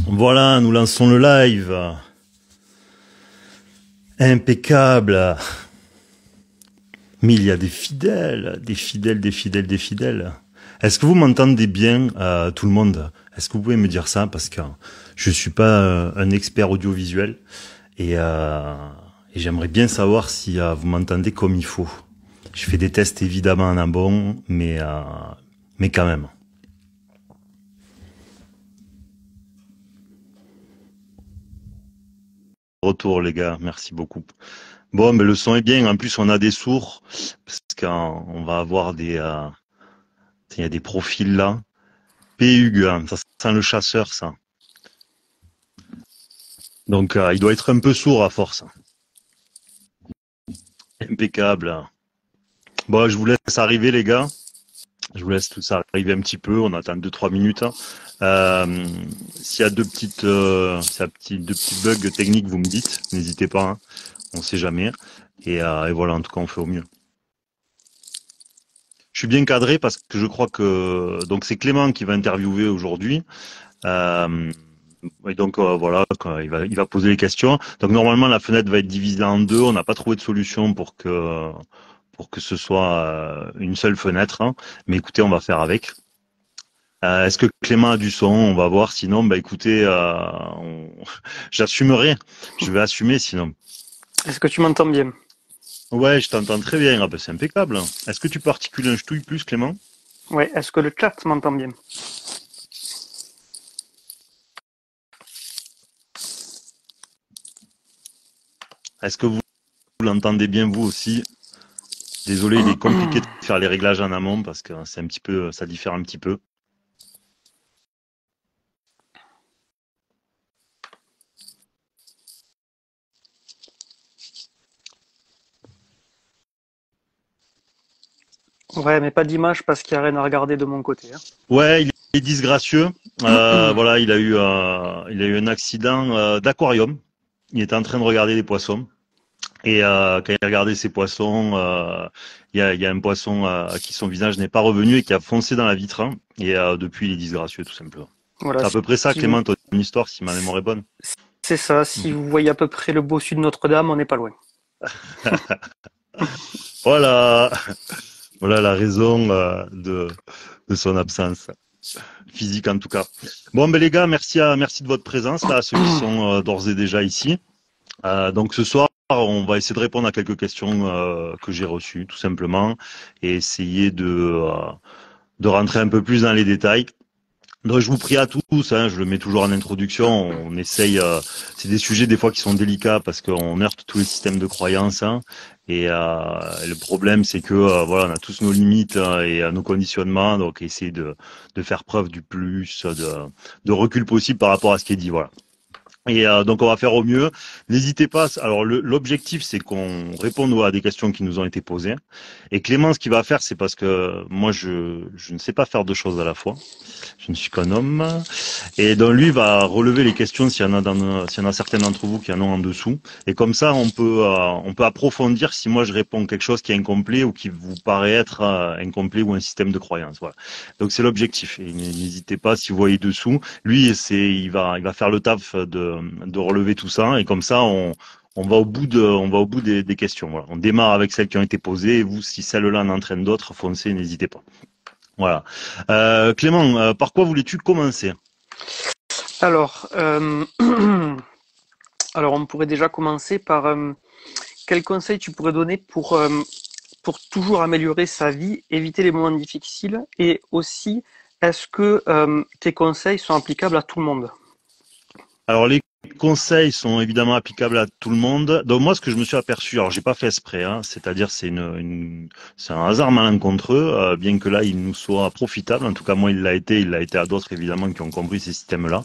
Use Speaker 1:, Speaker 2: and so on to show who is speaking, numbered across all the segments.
Speaker 1: Voilà, nous lançons le live. Impeccable. Mais il y a des fidèles, des fidèles, des fidèles, des fidèles. Est-ce que vous m'entendez bien, tout le monde? Est-ce que vous pouvez me dire ça? Parce que je suis pas un expert audiovisuel et j'aimerais bien savoir si vous m'entendez comme il faut. Je fais des tests évidemment en amont, mais quand même. Retour les gars, merci beaucoup. Bon, mais le son est bien. En plus, on a des sourds parce qu'on va avoir il y a des profils là. P-Hug, hein, ça sent le chasseur, ça. Donc, il doit être un peu sourd à force. Impeccable. Bon, je vous laisse arriver, les gars. Je vous laisse tout ça arriver un petit peu. On attend 2-3 minutes. S'il y a deux petits bugs techniques, vous me dites. N'hésitez pas. Hein. On sait jamais. Et voilà, en tout cas, on fait au mieux. Je suis bien cadré parce que je crois que donc c'est Clément qui va interviewer aujourd'hui. Et donc voilà, il va poser les questions. Donc normalement la fenêtre va être divisée en deux. On n'a pas trouvé de solution pour que ce soit une seule fenêtre. Hein. Mais écoutez, on va faire avec. Est-ce que Clément a du son? On va voir. Sinon, bah écoutez, j'assumerai. Je vais assumer sinon.
Speaker 2: Est-ce que tu m'entends bien?
Speaker 1: Ouais, je t'entends très bien. Ah ben, c'est impeccable. Est-ce que tu peux articuler un ch'touille plus, Clément?
Speaker 2: Ouais, est-ce que le chat m'entend bien?
Speaker 1: Est-ce que vous l'entendez bien vous aussi? Désolé, il est compliqué de faire les réglages en amont parce que c'est un petit peu, ça diffère un petit peu.
Speaker 2: Ouais, mais pas d'image parce qu'il n'y a rien à regarder de mon côté. Hein.
Speaker 1: Ouais, il est disgracieux. Voilà, il a eu un accident d'aquarium. Il était en train de regarder les poissons. Et quand il a regardé ces poissons, il y a un poisson à qui son visage n'est pas revenu et qui a foncé dans la vitre. Hein. Et depuis, il est disgracieux, tout simplement.
Speaker 2: Voilà,
Speaker 1: C'est à peu près ça,
Speaker 2: si vous...
Speaker 1: Clément, ton histoire, si ma mémoire est bonne.
Speaker 2: C'est ça, si vous voyez à peu près le bossu de Notre-Dame, on n'est pas loin.
Speaker 1: Voilà, voilà la raison de son absence. Physique en tout cas. Bon ben les gars, merci de votre présence là, à ceux qui sont d'ores et déjà ici. Donc ce soir, on va essayer de répondre à quelques questions que j'ai reçues, tout simplement, et essayer de rentrer un peu plus dans les détails. Donc je vous prie à tous, hein, je le mets toujours en introduction, on essaye, c'est des sujets des fois qui sont délicats parce qu'on heurte tous les systèmes de croyances, hein, et le problème c'est que voilà, on a tous nos limites hein, et nos conditionnements, donc essayer de faire preuve du plus de recul possible par rapport à ce qui est dit, voilà. Et donc on va faire au mieux. N'hésitez pas. Alors l'objectif c'est qu'on réponde à des questions qui nous ont été posées. Et Clément, ce qu'il va faire, c'est parce que moi je ne sais pas faire deux choses à la fois. Je ne suis qu'un homme. Et donc lui va relever les questions s'il y en a certains d'entre vous qui en ont en dessous. Et comme ça on peut approfondir si moi je réponds quelque chose qui est incomplet ou qui vous paraît être incomplet ou un système de croyance. Voilà. Donc c'est l'objectif. Et n'hésitez pas si vous voyez dessous. Lui il va faire le taf de relever tout ça. Et comme ça on va au bout des questions. Voilà. On démarre avec celles qui ont été posées. Et vous, si celle-là en entraîne d'autres, foncez, n'hésitez pas. Voilà. Clément, par quoi voulais-tu commencer?
Speaker 2: Alors, alors on pourrait déjà commencer par quel conseil tu pourrais donner pour toujours améliorer sa vie, éviter les moments difficiles et aussi, est-ce que tes conseils sont applicables à tout le monde?
Speaker 1: Alors les conseils sont évidemment applicables à tout le monde. Donc moi, ce que je me suis aperçu, alors j'ai pas fait exprès, hein, c'est-à-dire c'est un hasard malencontreux, bien que là il nous soit profitable. En tout cas moi il l'a été à d'autres évidemment qui ont compris ces systèmes-là.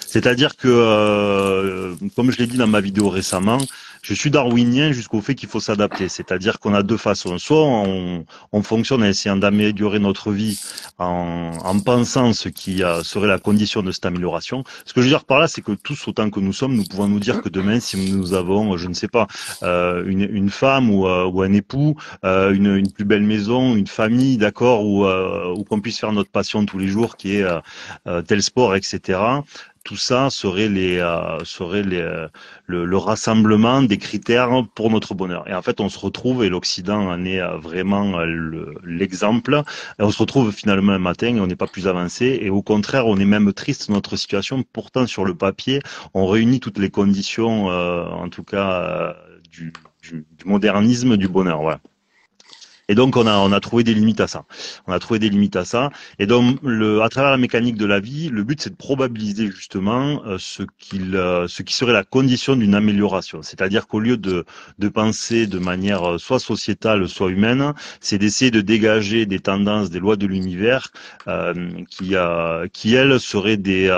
Speaker 1: C'est-à-dire que, comme je l'ai dit dans ma vidéo récemment, je suis darwinien jusqu'au fait qu'il faut s'adapter. C'est-à-dire qu'on a deux façons. Soit on fonctionne en essayant d'améliorer notre vie en pensant ce qui serait la condition de cette amélioration. Ce que je veux dire par là, c'est que tous autant que nous sommes, nous pouvons nous dire que demain, si nous avons, je ne sais pas, une femme ou un époux, une plus belle maison, une famille, d'accord, ou qu'on puisse faire notre passion tous les jours, qui est tel sport, etc. tout ça serait le rassemblement des critères pour notre bonheur. Et en fait, on se retrouve, et l'Occident en est vraiment l'exemple, et on se retrouve finalement un matin et on n'est pas plus avancé, et au contraire, on est même triste de notre situation. Pourtant, sur le papier, on réunit toutes les conditions, en tout cas, du modernisme, du bonheur. Voilà. Et donc on a trouvé des limites à ça. On a trouvé des limites à ça. Et donc à travers la mécanique de la vie, le but c'est de probabiliser justement ce qui serait la condition d'une amélioration. C'est-à-dire qu'au lieu de penser de manière soit sociétale, soit humaine, c'est d'essayer de dégager des tendances, des lois de l'univers qui elles seraient des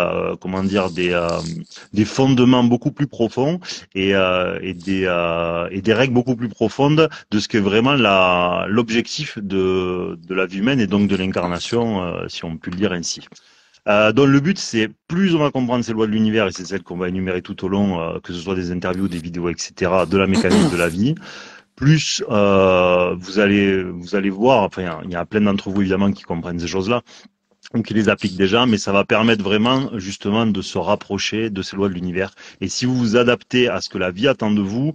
Speaker 1: fondements beaucoup plus profonds et des règles beaucoup plus profondes de ce que vraiment l'objectif de la vie humaine et donc de l'incarnation, si on peut le dire ainsi. Donc le but, c'est plus on va comprendre ces lois de l'univers, et c'est celles qu'on va énumérer tout au long, que ce soit des interviews, des vidéos, etc., de la mécanique de la vie, plus vous allez voir, enfin il y a plein d'entre vous évidemment qui comprennent ces choses-là, ou qui les appliquent déjà, mais ça va permettre vraiment justement de se rapprocher de ces lois de l'univers. Et si vous vous adaptez à ce que la vie attend de vous,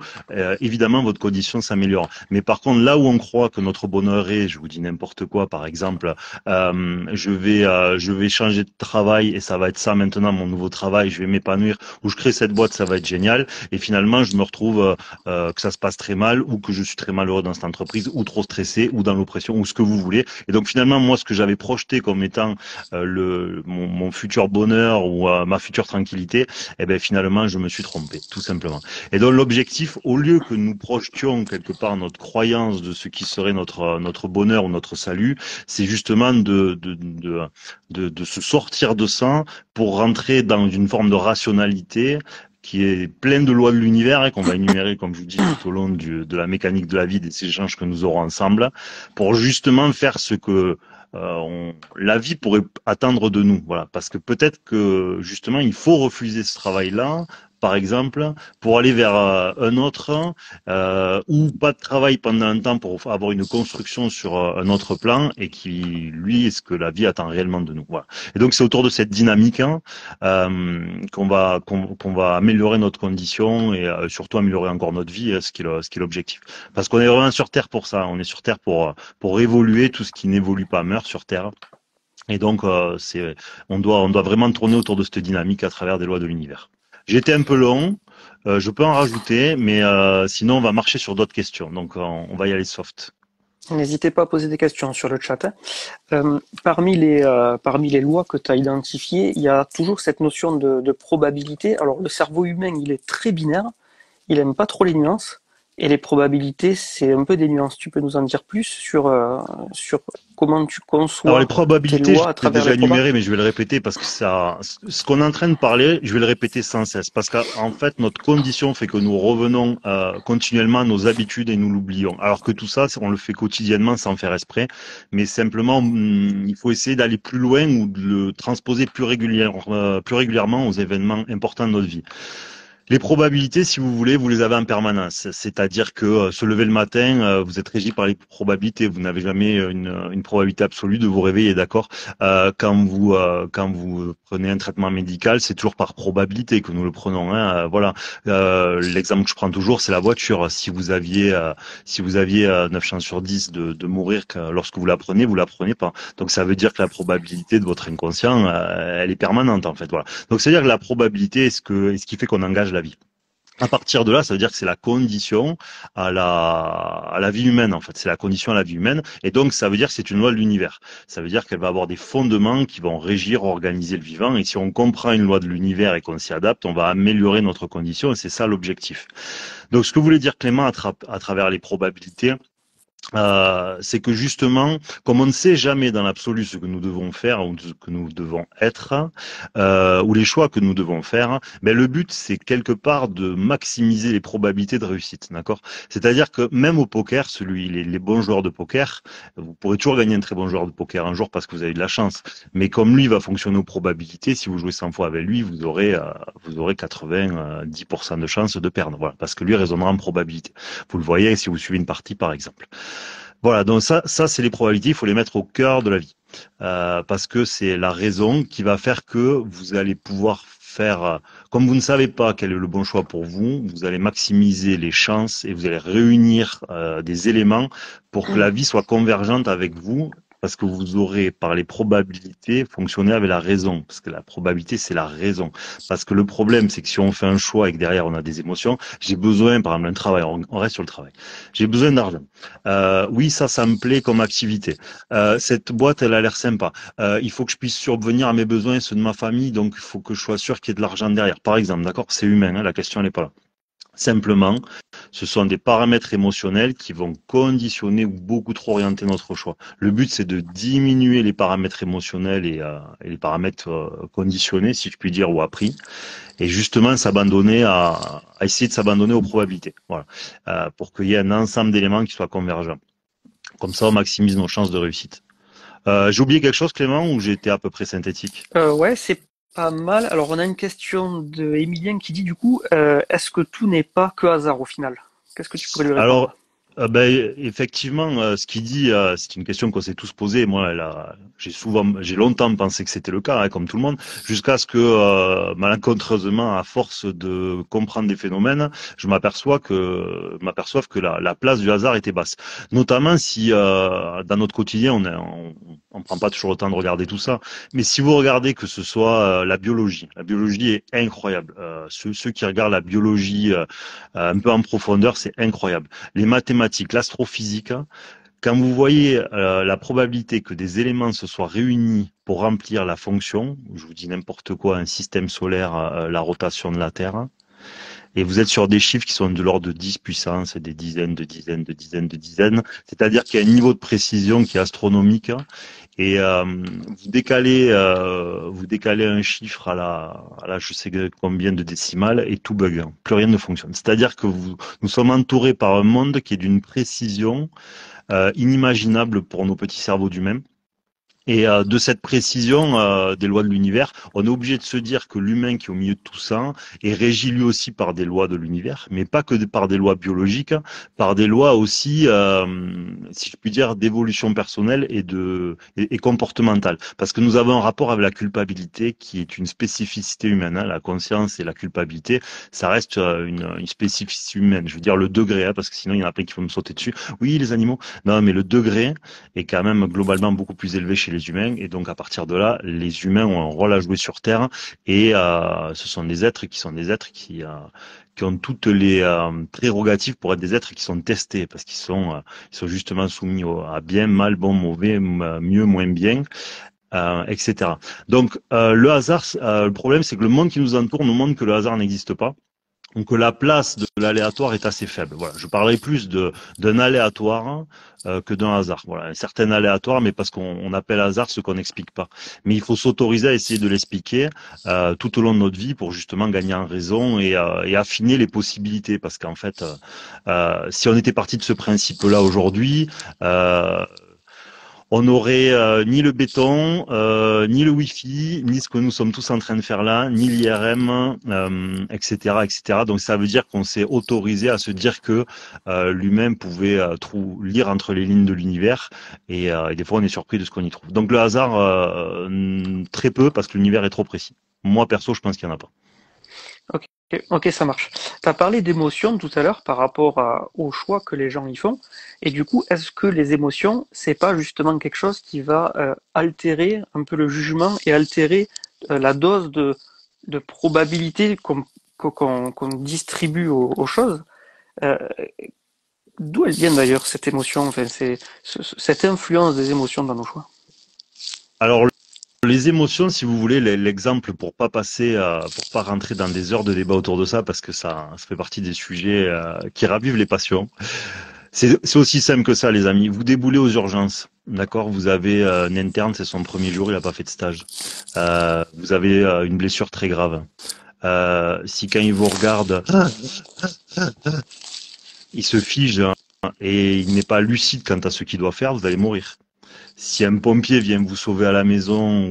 Speaker 1: évidemment votre condition s'améliore. Mais par contre, là où on croit que notre bonheur est, je vous dis n'importe quoi, par exemple, je vais changer de travail et ça va être ça maintenant mon nouveau travail, je vais m'épanouir, ou je crée cette boîte, ça va être génial. Et finalement, je me retrouve que ça se passe très mal, ou que je suis très malheureux dans cette entreprise, ou trop stressé, ou dans l'oppression, ou ce que vous voulez. Et donc finalement, moi, ce que j'avais projeté comme étant mon futur bonheur ou ma future tranquillité, eh ben finalement je me suis trompé, tout simplement. Et donc l'objectif, au lieu que nous projetions quelque part notre croyance de ce qui serait notre bonheur ou notre salut, c'est justement de se sortir de ça pour rentrer dans une forme de rationalité qui est pleine de lois de l'univers et qu'on va énumérer, comme je vous dis, tout au long de la mécanique de la vie, des échanges que nous aurons ensemble, pour justement faire ce que la vie pourrait attendre de nous. Voilà, parce que peut-être que justement, il faut refuser ce travail-là, par exemple, pour aller vers un autre, ou pas de travail pendant un temps pour avoir une construction sur un autre plan et qui, lui, est ce que la vie attend réellement de nous. Voilà. Et donc, c'est autour de cette dynamique qu'on va améliorer notre condition et surtout améliorer encore notre vie, ce qui est l'objectif. Parce qu'on est vraiment sur Terre pour ça. On est sur Terre pour évoluer. Tout ce qui n'évolue pas meurt sur Terre. Et donc, on doit vraiment tourner autour de cette dynamique à travers des lois de l'univers. J'ai été un peu long, je peux en rajouter, mais sinon on va marcher sur d'autres questions. Donc on va y aller soft.
Speaker 2: N'hésitez pas à poser des questions sur le chat, hein. Parmi les lois que tu as identifiées, il y a toujours cette notion de probabilité. Alors le cerveau humain, il est très binaire, il aime pas trop les nuances. Et les probabilités, c'est un peu des nuances. Tu peux nous en dire plus sur comment tu
Speaker 1: Alors les
Speaker 2: conçois tes
Speaker 1: probabilités, je
Speaker 2: lois à
Speaker 1: l'ai
Speaker 2: travers
Speaker 1: déjà
Speaker 2: les probas?
Speaker 1: énuméré, mais je vais le répéter parce que ce qu'on est en train de parler, je vais le répéter sans cesse. Parce qu'en fait, notre condition fait que nous revenons continuellement à nos habitudes et nous l'oublions. Alors que tout ça, on le fait quotidiennement sans faire exprès. Mais simplement, il faut essayer d'aller plus loin ou de le transposer plus régulièrement aux événements importants de notre vie. Les probabilités, si vous voulez, vous les avez en permanence. C'est-à-dire que se lever le matin, vous êtes régi par les probabilités. Vous n'avez jamais une probabilité absolue de vous réveiller, d'accord. Quand vous prenez un traitement médical, c'est toujours par probabilité que nous le prenons, hein. Voilà. L'exemple que je prends toujours, c'est la voiture. Si vous aviez 9 chances sur 10 de mourir lorsque vous la prenez pas. Donc ça veut dire que la probabilité de votre inconscient, elle est permanente en fait. Voilà. Donc c'est-à-dire que la probabilité est ce qui fait qu'on engage la vie. À partir de là, ça veut dire que c'est la condition à la vie humaine, en fait. C'est la condition à la vie humaine. Et donc, ça veut dire que c'est une loi de l'univers. Ça veut dire qu'elle va avoir des fondements qui vont régir, organiser le vivant. Et si on comprend une loi de l'univers et qu'on s'y adapte, on va améliorer notre condition. Et c'est ça l'objectif. Donc, ce que voulait dire Clément à travers les probabilités, c'est que justement, comme on ne sait jamais dans l'absolu ce que nous devons faire ou ce que nous devons être, ou les choix que nous devons faire, ben le but c'est quelque part de maximiser les probabilités de réussite, d'accord? C'est-à-dire que même au poker, les bons joueurs de poker, vous pourrez toujours gagner un très bon joueur de poker un jour parce que vous avez de la chance. Mais comme lui va fonctionner aux probabilités, si vous jouez 100 fois avec lui, vous aurez 90% de chances de perdre, voilà, parce que lui raisonnera en probabilité. Vous le voyez si vous suivez une partie par exemple. Voilà, donc ça c'est les probabilités, il faut les mettre au cœur de la vie, parce que c'est la raison qui va faire que vous allez pouvoir faire, comme vous ne savez pas quel est le bon choix pour vous, vous allez maximiser les chances et vous allez réunir des éléments pour que la vie soit convergente avec vous, parce que vous aurez, par les probabilités, fonctionné avec la raison. Parce que la probabilité, c'est la raison. Parce que le problème, c'est que si on fait un choix et que derrière on a des émotions, j'ai besoin, par exemple, d'un travail, on reste sur le travail. J'ai besoin d'argent. Oui, ça me plaît comme activité. Cette boîte, elle a l'air sympa. Il faut que je puisse subvenir à mes besoins et ceux de ma famille, donc il faut que je sois sûr qu'il y ait de l'argent derrière. Par exemple, d'accord, c'est humain, hein, la question elle n'est pas là. Simplement, ce sont des paramètres émotionnels qui vont conditionner ou beaucoup trop orienter notre choix. Le but, c'est de diminuer les paramètres émotionnels et les paramètres conditionnés, si je puis dire, ou appris, et justement s'abandonner à essayer de s'abandonner aux probabilités. Voilà, pour qu'il y ait un ensemble d'éléments qui soient convergents. Comme ça, on maximise nos chances de réussite. J'ai oublié quelque chose, Clément, ou j'ai été à peu près synthétique?
Speaker 2: Ouais, c'est pas mal. Alors, on a une question de Emilien qui dit du coup, est-ce que tout n'est pas que hasard au final? Qu'est-ce que tu pourrais lui
Speaker 1: Alors,
Speaker 2: répondre?
Speaker 1: effectivement, ce qu'il dit, c'est une question qu'on s'est tous posée. Moi, j'ai longtemps pensé que c'était le cas, hein, comme tout le monde, jusqu'à ce que, malencontreusement, à force de comprendre des phénomènes, m'aperçoive que la place du hasard était basse. Notamment si, dans notre quotidien, on prend pas toujours le temps de regarder tout ça. Mais si vous regardez que ce soit la biologie est incroyable. Ceux qui regardent la biologie un peu en profondeur, c'est incroyable. Les mathématiques, l'astrophysique, hein, quand vous voyez la probabilité que des éléments se soient réunis pour remplir la fonction, je vous dis n'importe quoi, un système solaire, la rotation de la Terre, hein, et vous êtes sur des chiffres qui sont de l'ordre de 10 puissance, des dizaines, de dizaines, de dizaines, de dizaines, c'est-à-dire qu'il y a un niveau de précision qui est astronomique, hein, et vous décalez un chiffre à la je sais combien de décimales et tout bug, hein. Plus rien ne fonctionne. C'est-à-dire que nous sommes entourés par un monde qui est d'une précision inimaginable pour nos petits cerveaux d'humains. Et de cette précision des lois de l'univers, on est obligé de se dire que l'humain qui est au milieu de tout ça est régi lui aussi par des lois de l'univers, mais pas que par des lois biologiques, par des lois aussi, si je puis dire, d'évolution personnelle et comportementale. Parce que nous avons un rapport avec la culpabilité qui est une spécificité humaine, hein. La conscience et la culpabilité, ça reste une spécificité humaine. Je veux dire le degré, hein, parce que sinon il y en a plein qui vont me sauter dessus. Oui, les animaux. Non, mais le degré est quand même globalement beaucoup plus élevé chez les humains. Et donc, à partir de là, les humains ont un rôle à jouer sur Terre. Et ce sont des êtres qui ont toutes les prérogatives pour être des êtres qui sont testés, parce ils sont justement soumis à bien, mal, bon, mauvais, mieux, moins bien. Etc. Donc le hasard, le problème c'est que le monde qui nous entoure nous montre que le hasard n'existe pas. Donc la place de l'aléatoire est assez faible. Voilà, je parlerai plus d'un aléatoire que d'un hasard. Voilà, un certain aléatoire, mais parce qu'on appelle hasard ce qu'on n'explique pas. Mais il faut s'autoriser à essayer de l'expliquer tout au long de notre vie pour justement gagner en raison et affiner les possibilités. Parce qu'en fait, si on était parti de ce principe-là aujourd'hui, on n'aurait ni le béton, ni le Wi-Fi, ni ce que nous sommes tous en train de faire là, ni l'IRM, etc., etc. Donc ça veut dire qu'on s'est autorisé à se dire que l'humain pouvait lire entre les lignes de l'univers, et des fois on est surpris de ce qu'on y trouve. Donc le hasard, très peu, parce que l'univers est trop précis. Moi perso, je pense qu'il n'y en a pas.
Speaker 2: Ok, ok, ça marche. Tu as parlé d'émotions tout à l'heure par rapport au choix que les gens y font. Et du coup, est-ce que les émotions, c'est pas justement quelque chose qui va altérer un peu le jugement et altérer la dose de probabilité qu'on distribue aux choses? Euh, D'où elles viennent d'ailleurs cette émotion, enfin, cette influence des émotions dans nos choix?
Speaker 1: Alors les émotions, si vous voulez, l'exemple pour pas rentrer dans des heures de débat autour de ça, parce que ça fait partie des sujets qui ravivent les passions. C'est aussi simple que ça, les amis. Vous déboulez aux urgences, d'accord? Vous avez un interne, c'est son premier jour, il a pas fait de stage. Vous avez une blessure très grave. Si quand il vous regarde, il se fige, hein, et il n'est pas lucide quant à ce qu'il doit faire, vous allez mourir. Si un pompier vient vous sauver à la maison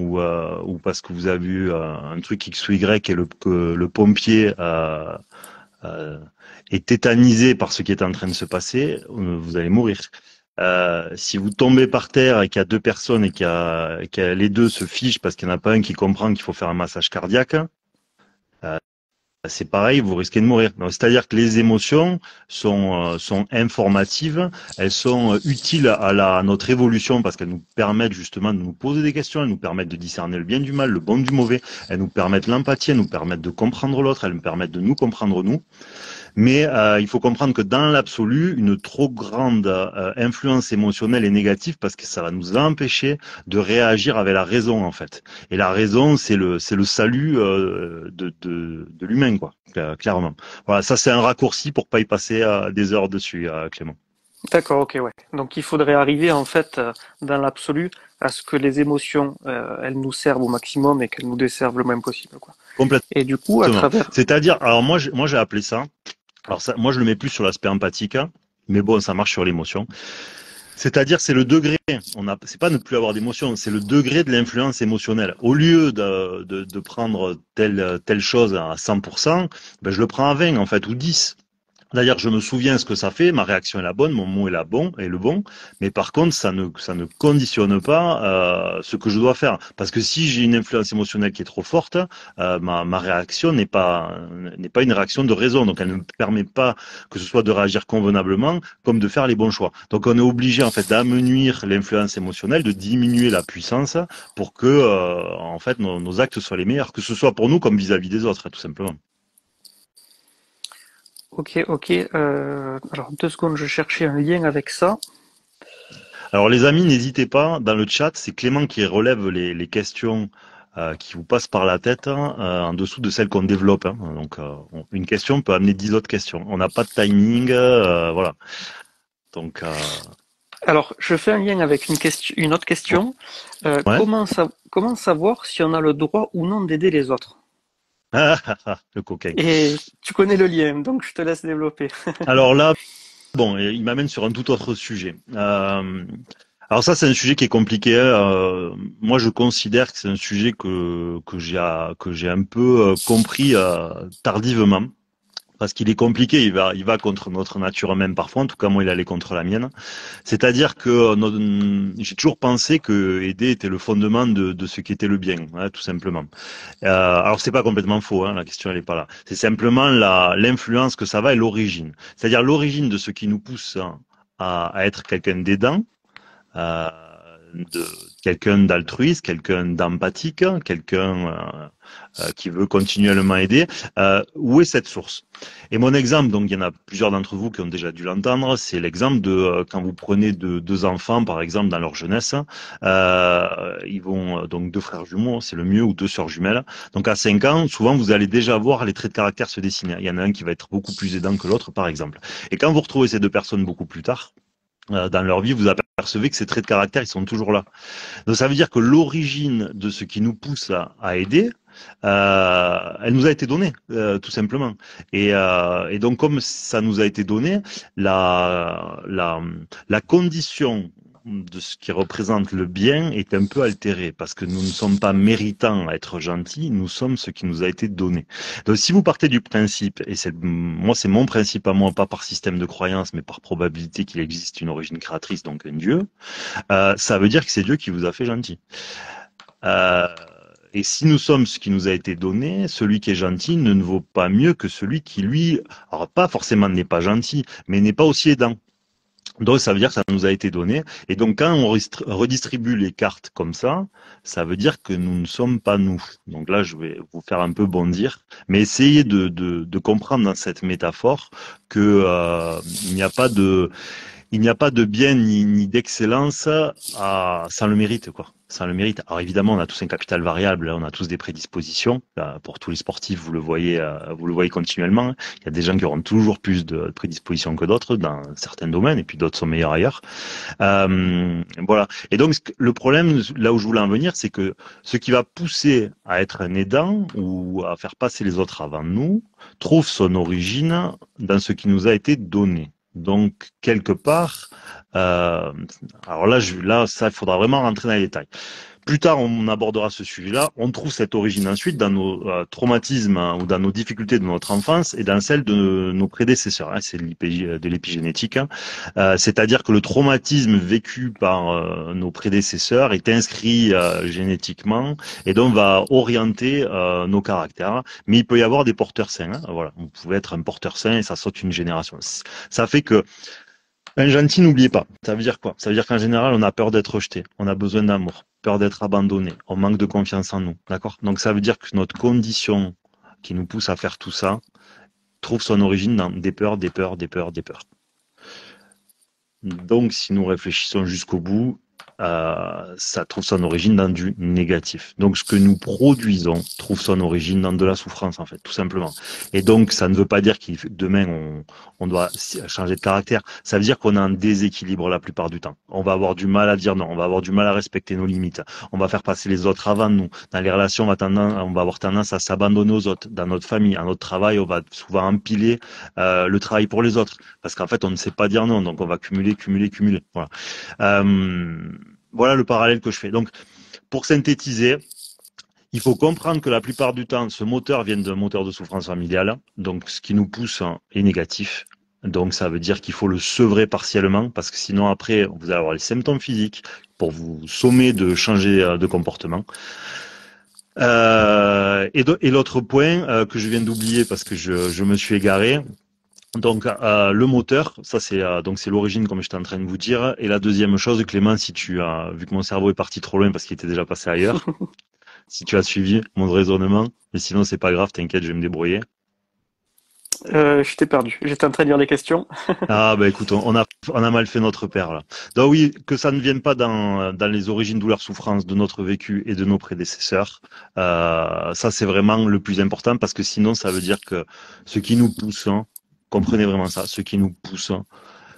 Speaker 1: ou parce que vous avez eu un truc X ou Y et que le pompier euh, est tétanisé par ce qui est en train de se passer, vous allez mourir. Si vous tombez par terre et qu'il y a deux personnes et les deux se figent parce qu'il n'y en a pas un qui comprend qu'il faut faire un massage cardiaque, c'est pareil, vous risquez de mourir. Donc, c'est-à-dire que les émotions sont informatives, elles sont utiles à notre évolution parce qu'elles nous permettent justement de nous poser des questions, elles nous permettent de discerner le bien du mal, le bon du mauvais, elles nous permettent l'empathie, elles nous permettent de comprendre l'autre, elles nous permettent de nous comprendre nous. Mais il faut comprendre que dans l'absolu, une trop grande influence émotionnelle est négative parce que ça va nous empêcher de réagir avec la raison en fait. Et la raison, c'est le salut de l'humain quoi, clairement. Voilà, ça c'est un raccourci pour pas y passer des heures dessus, Clément.
Speaker 2: D'accord, ok, ouais. Donc il faudrait arriver en fait dans l'absolu à ce que les émotions elles nous servent au maximum et qu'elles nous desservent le moins possible, quoi.
Speaker 1: Complètement.
Speaker 2: Et du coup, à travers.
Speaker 1: C'est-à-dire, alors moi j'ai appelé ça. Alors ça, moi je le mets plus sur l'aspect empathique, hein, mais bon, ça marche sur l'émotion. C'est-à-dire, c'est le degré. C'est pas ne plus avoir d'émotion, c'est le degré de l'influence émotionnelle. Au lieu de prendre telle chose à 100%, ben, je le prends à 20, en fait, ou 10. D'ailleurs, je me souviens ce que ça fait, ma réaction est la bonne, mon mot est le bon, mais par contre, ça ne conditionne pas ce que je dois faire. Parce que si j'ai une influence émotionnelle qui est trop forte, ma réaction n'est pas une réaction de raison. Donc, elle ne me permet pas que ce soit de réagir convenablement, comme de faire les bons choix. Donc, on est obligé en fait d'amenuire l'influence émotionnelle, de diminuer la puissance pour que en fait nos actes soient les meilleurs, que ce soit pour nous comme vis-à-vis des autres, tout simplement.
Speaker 2: Ok, ok. Alors 2 secondes, je cherchais un lien avec ça.
Speaker 1: Alors les amis, n'hésitez pas, dans le chat, c'est Clément qui relève les questions qui vous passent par la tête en dessous de celles qu'on développe, hein. Donc une question peut amener 10 autres questions. On n'a pas de timing, voilà. Donc
Speaker 2: Alors, je fais un lien avec une autre question.
Speaker 1: ouais.
Speaker 2: Comment savoir si on a le droit ou non d'aider les autres?
Speaker 1: Le coquin.
Speaker 2: Et tu connais le lien, donc je te laisse développer.
Speaker 1: Alors là, bon, il m'amène sur un tout autre sujet. Alors ça, c'est un sujet qui est compliqué, hein. Moi, je considère que c'est un sujet que j'ai un peu compris tardivement. Parce qu'il est compliqué, il va contre notre nature même parfois, en tout cas moi il allait contre la mienne. C'est-à-dire que j'ai toujours pensé que aider était le fondement de ce qui était le bien, hein, tout simplement. Alors c'est pas complètement faux, hein, la question elle est pas là. C'est simplement l'influence que ça va et l'origine. C'est-à-dire l'origine de ce qui nous pousse à être quelqu'un d'aidant, euh, de quelqu'un d'altruiste, quelqu'un d'empathique, quelqu'un qui veut continuellement aider. Où est cette source? Et mon exemple, donc il y en a plusieurs d'entre vous qui ont déjà dû l'entendre, c'est l'exemple de quand vous prenez deux enfants, par exemple, dans leur jeunesse, ils vont donc deux frères jumeaux, c'est le mieux, ou deux sœurs jumelles. Donc à 5 ans, souvent vous allez déjà voir les traits de caractère se dessiner. Il y en a un qui va être beaucoup plus aidant que l'autre, par exemple. Et quand vous retrouvez ces deux personnes beaucoup plus tard, dans leur vie, vous apercevez que ces traits de caractère, ils sont toujours là. Donc ça veut dire que l'origine de ce qui nous pousse à aider, elle nous a été donnée, tout simplement. Et donc comme ça nous a été donné, la condition de ce qui représente le bien est un peu altérée parce que nous ne sommes pas méritants à être gentils, nous sommes ce qui nous a été donné. Donc si vous partez du principe, et moi c'est mon principe à moi, pas par système de croyance, mais par probabilité qu'il existe une origine créatrice, donc un Dieu, ça veut dire que c'est Dieu qui vous a fait gentil. Euh, et si nous sommes ce qui nous a été donné, celui qui est gentil ne vaut pas mieux que celui qui, lui, alors pas forcément n'est pas gentil, mais n'est pas aussi aidant. Donc ça veut dire que ça nous a été donné. Et donc quand on redistribue les cartes comme ça veut dire que nous ne sommes pas nous. Donc là, je vais vous faire un peu bondir, mais essayez de comprendre dans cette métaphore que il n'y a pas de bien ni d'excellence sans le mérite, quoi. Sans le mérite. Alors évidemment, on a tous un capital variable, on a tous des prédispositions. Pour tous les sportifs, vous le voyez continuellement. Il y a des gens qui auront toujours plus de prédispositions que d'autres dans certains domaines, et puis d'autres sont meilleurs ailleurs. Voilà. Et donc le problème, là où je voulais en venir, c'est que ce qui va pousser à être un aidant ou à faire passer les autres avant nous trouve son origine dans ce qui nous a été donné. Donc, quelque part, alors là, ça, il faudra vraiment rentrer dans les détails. Plus tard, on abordera ce sujet-là. On trouve cette origine ensuite dans nos traumatismes hein, ou dans nos difficultés de notre enfance et dans celles de nos prédécesseurs. Hein. C'est de l'épigénétique. Hein. C'est-à-dire que le traumatisme vécu par nos prédécesseurs est inscrit génétiquement et donc va orienter nos caractères. Mais il peut y avoir des porteurs sains. Hein. Voilà, vous pouvez être un porteur sain et ça saute une génération. Ça fait que un gentil, n'oubliez pas. Ça veut dire quoi? Ça veut dire qu'en général, on a peur d'être rejeté, on a besoin d'amour, peur d'être abandonné, on manque de confiance en nous. D'accord? Donc ça veut dire que notre condition qui nous pousse à faire tout ça trouve son origine dans des peurs, des peurs, des peurs, des peurs. Donc si nous réfléchissons jusqu'au bout, ça trouve son origine dans du négatif. Donc ce que nous produisons trouve son origine dans de la souffrance en fait, tout simplement. Et donc ça ne veut pas dire que demain on doit changer de caractère. Ça veut dire qu'on a un déséquilibre la plupart du temps. On va avoir du mal à dire non, on va avoir du mal à respecter nos limites. On va faire passer les autres avant nous. Dans les relations, on va avoir tendance à s'abandonner aux autres. Dans notre famille, à notre travail, on va souvent empiler le travail pour les autres parce qu'en fait on ne sait pas dire non. Donc on va cumuler, cumuler, cumuler. Voilà. Voilà le parallèle que je fais. Donc, pour synthétiser, il faut comprendre que la plupart du temps, ce moteur vient d'un moteur de souffrance familiale. Donc, ce qui nous pousse est négatif. Donc, ça veut dire qu'il faut le sevrer partiellement parce que sinon, après, vous allez avoir les symptômes physiques pour vous sommer de changer de comportement. Et l'autre point que je viens d'oublier parce que je me suis égaré, donc le moteur, ça c'est donc c'est l'origine comme j'étais en train de vous dire. Et la deuxième chose, Clément, si tu as vu que mon cerveau est parti trop loin parce qu'il était déjà passé ailleurs, si tu as suivi mon raisonnement, mais sinon c'est pas grave, t'inquiète, je vais me débrouiller.
Speaker 2: Je t'ai perdu. J'étais en train de lire les questions.
Speaker 1: Ah bah écoute, on a mal fait notre père là. Donc oui, que ça ne vienne pas dans les origines, douleurs, souffrances de notre vécu et de nos prédécesseurs. Ça c'est vraiment le plus important parce que sinon ça veut dire que ce qui nous pousse, hein, comprenez vraiment ça, ce qui nous pousse, hein,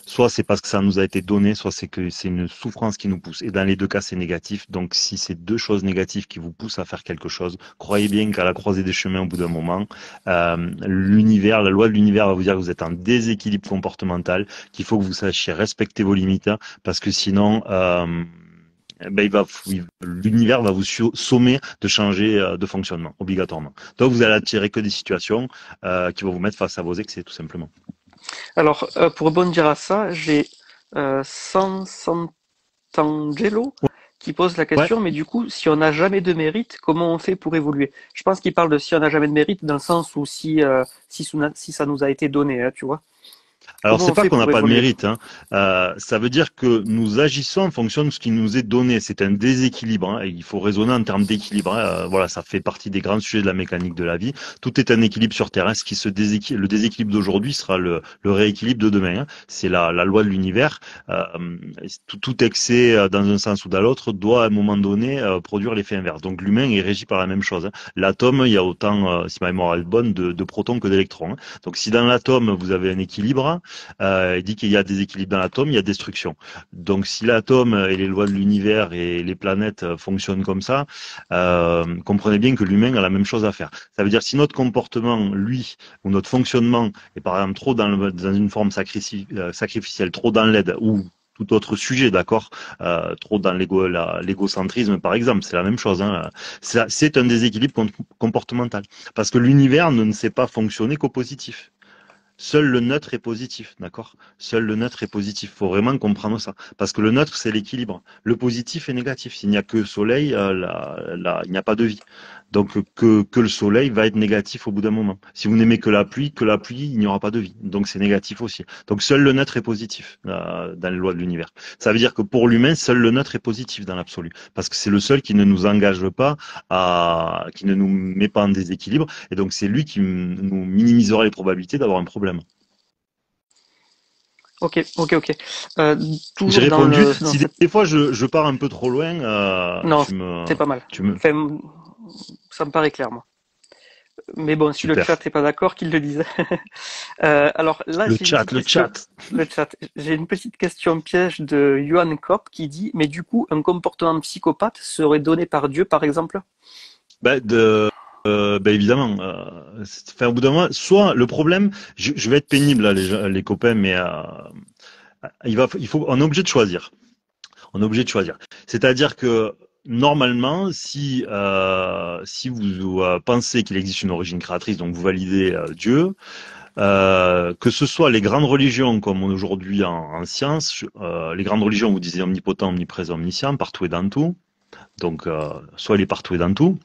Speaker 1: soit c'est parce que ça nous a été donné, soit c'est que c'est une souffrance qui nous pousse. Et dans les deux cas, c'est négatif. Donc, si c'est deux choses négatives qui vous poussent à faire quelque chose, croyez bien qu'à la croisée des chemins, au bout d'un moment, l'univers, la loi de l'univers va vous dire que vous êtes en déséquilibre comportemental, qu'il faut que vous sachiez respecter vos limites, hein, parce que sinon, ben l'univers va vous sommer de changer de fonctionnement obligatoirement. Donc, vous allez attirer que des situations qui vont vous mettre face à vos excès, tout simplement.
Speaker 2: Alors, pour rebondir à ça, j'ai Santangelo qui pose la
Speaker 1: Ouais.
Speaker 2: question, mais du coup, si on n'a jamais de mérite, comment on fait pour évoluer? Je pense qu'il parle de si on n'a jamais de mérite, dans le sens où si ça nous a été donné, hein, tu vois.
Speaker 1: Alors,
Speaker 2: Comment
Speaker 1: c'est
Speaker 2: on
Speaker 1: pas
Speaker 2: fait
Speaker 1: qu'on n'a
Speaker 2: pour
Speaker 1: pas de
Speaker 2: évoluer?
Speaker 1: mérite, hein. Ça veut dire que nous agissons en fonction de ce qui nous est donné. C'est un déséquilibre, hein, et il faut raisonner en termes d'équilibre. Hein. Voilà, ça fait partie des grands sujets de la mécanique de la vie. Tout est un équilibre sur Terre. Hein. Le déséquilibre d'aujourd'hui sera le rééquilibre de demain. Hein. C'est la loi de l'univers. Euh, tout excès dans un sens ou dans l'autre doit à un moment donné produire l'effet inverse. Donc l'humain est régi par la même chose. Hein. L'atome, il y a autant, si ma mémoire est bonne, de protons que d'électrons. Hein. Donc si dans l'atome vous avez un équilibre, il dit qu'il y a des équilibres dans l'atome, il y a destruction. Donc si l'atome et les lois de l'univers et les planètes fonctionnent comme ça, comprenez bien que l'humain a la même chose à faire. Ça veut dire si notre comportement, lui, ou notre fonctionnement est par exemple trop dans une forme sacrificielle, trop dans l'aide, ou tout autre sujet, d'accord, trop dans l'égocentrisme par exemple, c'est la même chose. Hein. C'est un déséquilibre comportemental parce que l'univers ne sait pas fonctionner qu'au positif. Seul le neutre est positif, d'accord? Seul le neutre est positif. Il faut vraiment comprendre ça. Parce que le neutre, c'est l'équilibre. Le positif est négatif. S'il n'y a que soleil, il n'y a pas de vie. Donc, que le soleil va être négatif au bout d'un moment. Si vous n'aimez que la pluie, il n'y aura pas de vie. Donc, c'est négatif aussi. Donc, seul le neutre est positif dans les lois de l'univers. Ça veut dire que pour l'humain, seul le neutre est positif dans l'absolu. Parce que c'est le seul qui ne nous engage pas qui ne nous met pas en déséquilibre. Et donc, c'est lui qui nous minimisera les probabilités d'avoir un problème.
Speaker 2: Ok, ok, ok. Euh,
Speaker 1: J'ai
Speaker 2: toujours
Speaker 1: répondu.
Speaker 2: dans
Speaker 1: Si
Speaker 2: cette...
Speaker 1: des fois je pars un peu trop loin,
Speaker 2: Non, c'est pas mal.
Speaker 1: tu me,
Speaker 2: Enfin, ça me paraît clair, moi. Mais bon, si le
Speaker 1: super.
Speaker 2: chat n'est pas d'accord, qu'il le dise. Alors là,
Speaker 1: Le
Speaker 2: j'ai une
Speaker 1: chat,
Speaker 2: petite
Speaker 1: le
Speaker 2: question.
Speaker 1: chat.
Speaker 2: Le chat. J'ai une petite question piège de Johan Kopp qui dit, mais du coup, un comportement psychopathe serait donné par Dieu, par exemple?
Speaker 1: Ben, ben évidemment. Enfin, au bout d'un moment, soit le problème, je vais être pénible là, les copains, mais on est obligé de choisir. On est obligé de choisir. C'est-à-dire que normalement, si vous pensez qu'il existe une origine créatrice, donc vous validez Dieu, que ce soit les grandes religions comme aujourd'hui en sciences, les grandes religions vous disiez omnipotent, omniprésent, omniscient, partout et dans tout. Donc, soit il est partout et dans tout,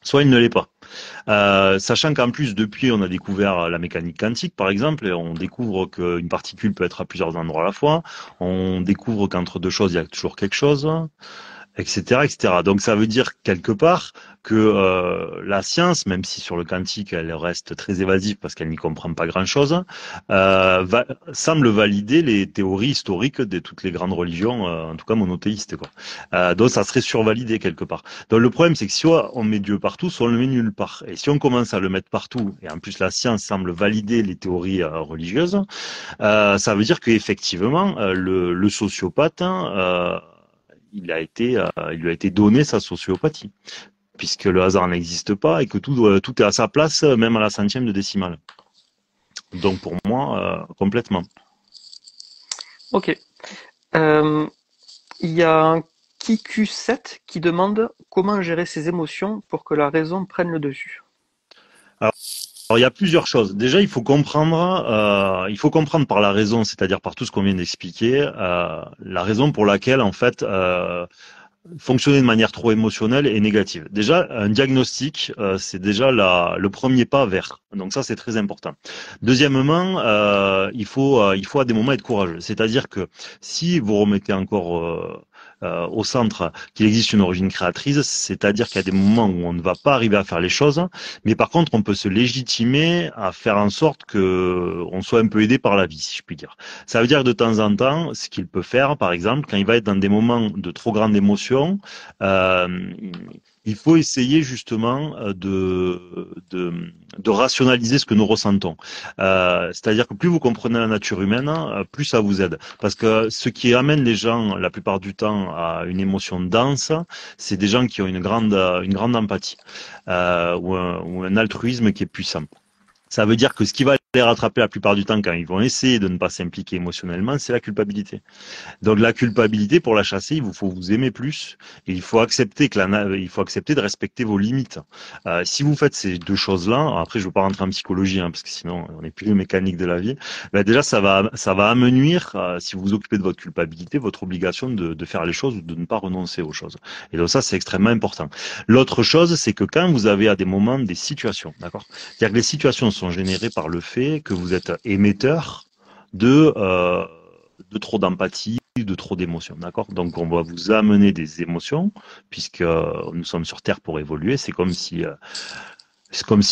Speaker 1: soit il ne l'est pas. Sachant qu'en plus, depuis, on a découvert la mécanique quantique, par exemple, et on découvre qu'une particule peut être à plusieurs endroits à la fois. On découvre qu'entre deux choses, il y a toujours quelque chose, etc., etc. Donc ça veut dire quelque part que la science, même si sur le quantique elle reste très évasive parce qu'elle n'y comprend pas grand-chose, semble valider les théories historiques de toutes les grandes religions, en tout cas monothéistes, quoi. Donc ça serait survalidé quelque part. Donc le problème c'est que soit on met Dieu partout, soit on le met nulle part. Et si on commence à le mettre partout, et en plus la science semble valider les théories religieuses, ça veut dire qu'effectivement le sociopathe, hein, il lui a été donné sa sociopathie, puisque le hasard n'existe pas et que tout est à sa place, même à la centième de décimale. Donc pour moi, complètement.
Speaker 2: Ok. Euh, il y a un Kiku7 qui demande comment gérer ses émotions pour que la raison prenne le dessus.
Speaker 1: Alors, il y a plusieurs choses. Déjà, il faut comprendre par la raison, c'est-à-dire par tout ce qu'on vient d'expliquer, la raison pour laquelle en fait fonctionner de manière trop émotionnelle est négative. Déjà, un diagnostic, c'est déjà le premier pas vers. Donc ça, c'est très important. Deuxièmement, il faut à des moments être courageux. C'est-à-dire que si vous remettez encore au centre qu'il existe une origine créatrice, c'est-à-dire qu'il y a des moments où on ne va pas arriver à faire les choses, mais par contre, on peut se légitimer à faire en sorte que on soit un peu aidé par la vie, si je puis dire. Ça veut dire que de temps en temps, ce qu'il peut faire, par exemple, quand il va être dans des moments de trop grande émotion, euh, il faut essayer justement de rationaliser ce que nous ressentons. C'est-à-dire que plus vous comprenez la nature humaine, plus ça vous aide. Parce que ce qui amène les gens, la plupart du temps, à une émotion dense, c'est des gens qui ont une grande empathie ou un altruisme qui est puissant. Ça veut dire que ce qui va les rattraper la plupart du temps quand ils vont essayer de ne pas s'impliquer émotionnellement, c'est la culpabilité. Donc la culpabilité, pour la chasser, il vous faut vous aimer plus et il faut accepter il faut accepter de respecter vos limites. Si vous faites ces deux choses-là, après je ne veux pas rentrer en psychologie parce que sinon on n'est plus le mécanique de la vie. Ben déjà ça va amenuire, si vous vous occupez de votre culpabilité, votre obligation de faire les choses ou de ne pas renoncer aux choses. Et donc ça c'est extrêmement important. L'autre chose, c'est que quand vous avez à des moments des situations, d'accord, c'est-à-dire que les situations sont générées par le fait que vous êtes émetteur de euh, de trop d'empathie, de trop d'émotions, d'accord? Donc on va vous amener des émotions puisque nous sommes sur Terre pour évoluer. C'est comme si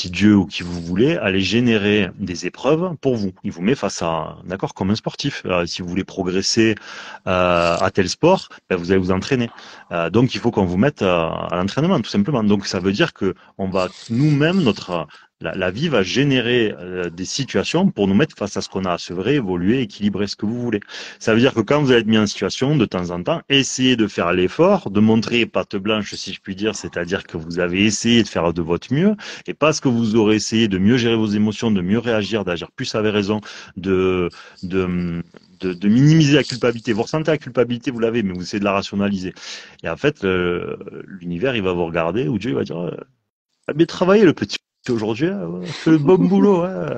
Speaker 1: Dieu ou qui vous voulez allait générer des épreuves pour vous. Il vous met face à, d'accord, comme un sportif. Si vous voulez progresser à tel sport, ben, vous allez vous entraîner. Donc il faut qu'on vous mette à l'entraînement, tout simplement. Donc ça veut dire que on va nous-mêmes la vie va générer des situations pour nous mettre face à ce qu'on a à sevrer, évoluer, équilibrer ce que vous voulez. Ça veut dire que quand vous êtes mis en situation, de temps en temps, essayez de faire l'effort, de montrer patte blanche, si je puis dire, c'est-à-dire que vous avez essayé de faire de votre mieux, et parce que vous aurez essayé de mieux gérer vos émotions, de mieux réagir, d'agir plus avec raison, de, de, de minimiser la culpabilité. Vous ressentez la culpabilité, vous l'avez, mais vous essayez de la rationaliser. Et en fait, l'univers, il va vous regarder, ou Dieu il va dire, ah, bien travaillé le petit aujourd'hui, hein, fait le bon boulot. Hein.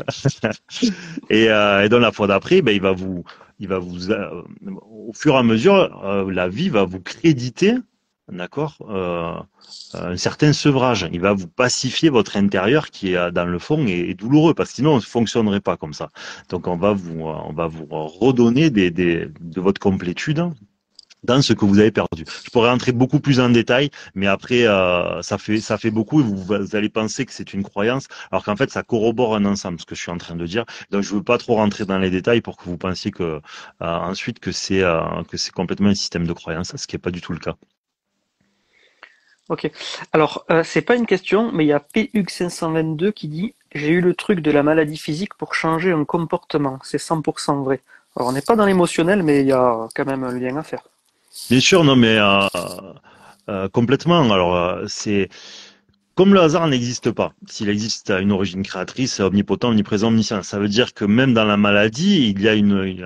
Speaker 1: Et dans la fois d'après, ben, il va vous, au fur et à mesure, la vie va vous créditer, d'accord, un certain sevrage. Il va vous pacifier votre intérieur qui est dans le fond et douloureux parce que sinon on ne fonctionnerait pas comme ça. Donc on va vous redonner de votre complétude dans ce que vous avez perdu. Je pourrais rentrer beaucoup plus en détail, mais après, ça fait beaucoup et vous allez penser que c'est une croyance, alors qu'en fait, ça corrobore un ensemble, ce que je suis en train de dire. Donc, je veux pas trop rentrer dans les détails pour que vous pensiez ensuite que c'est complètement un système de croyance, ce qui est pas du tout le cas.
Speaker 2: Ok. Alors, c'est pas une question, mais il y a PUX522 qui dit j'ai eu le truc de la maladie physique pour changer un comportement. C'est 100% vrai. Alors, on n'est pas dans l'émotionnel, mais il y a quand même un lien à faire.
Speaker 1: Bien sûr, non, mais complètement. Alors, c'est Comme le hasard n'existe pas, s'il existe une origine créatrice, omnipotent, omniprésent, omniscient, ça veut dire que même dans la maladie, il y a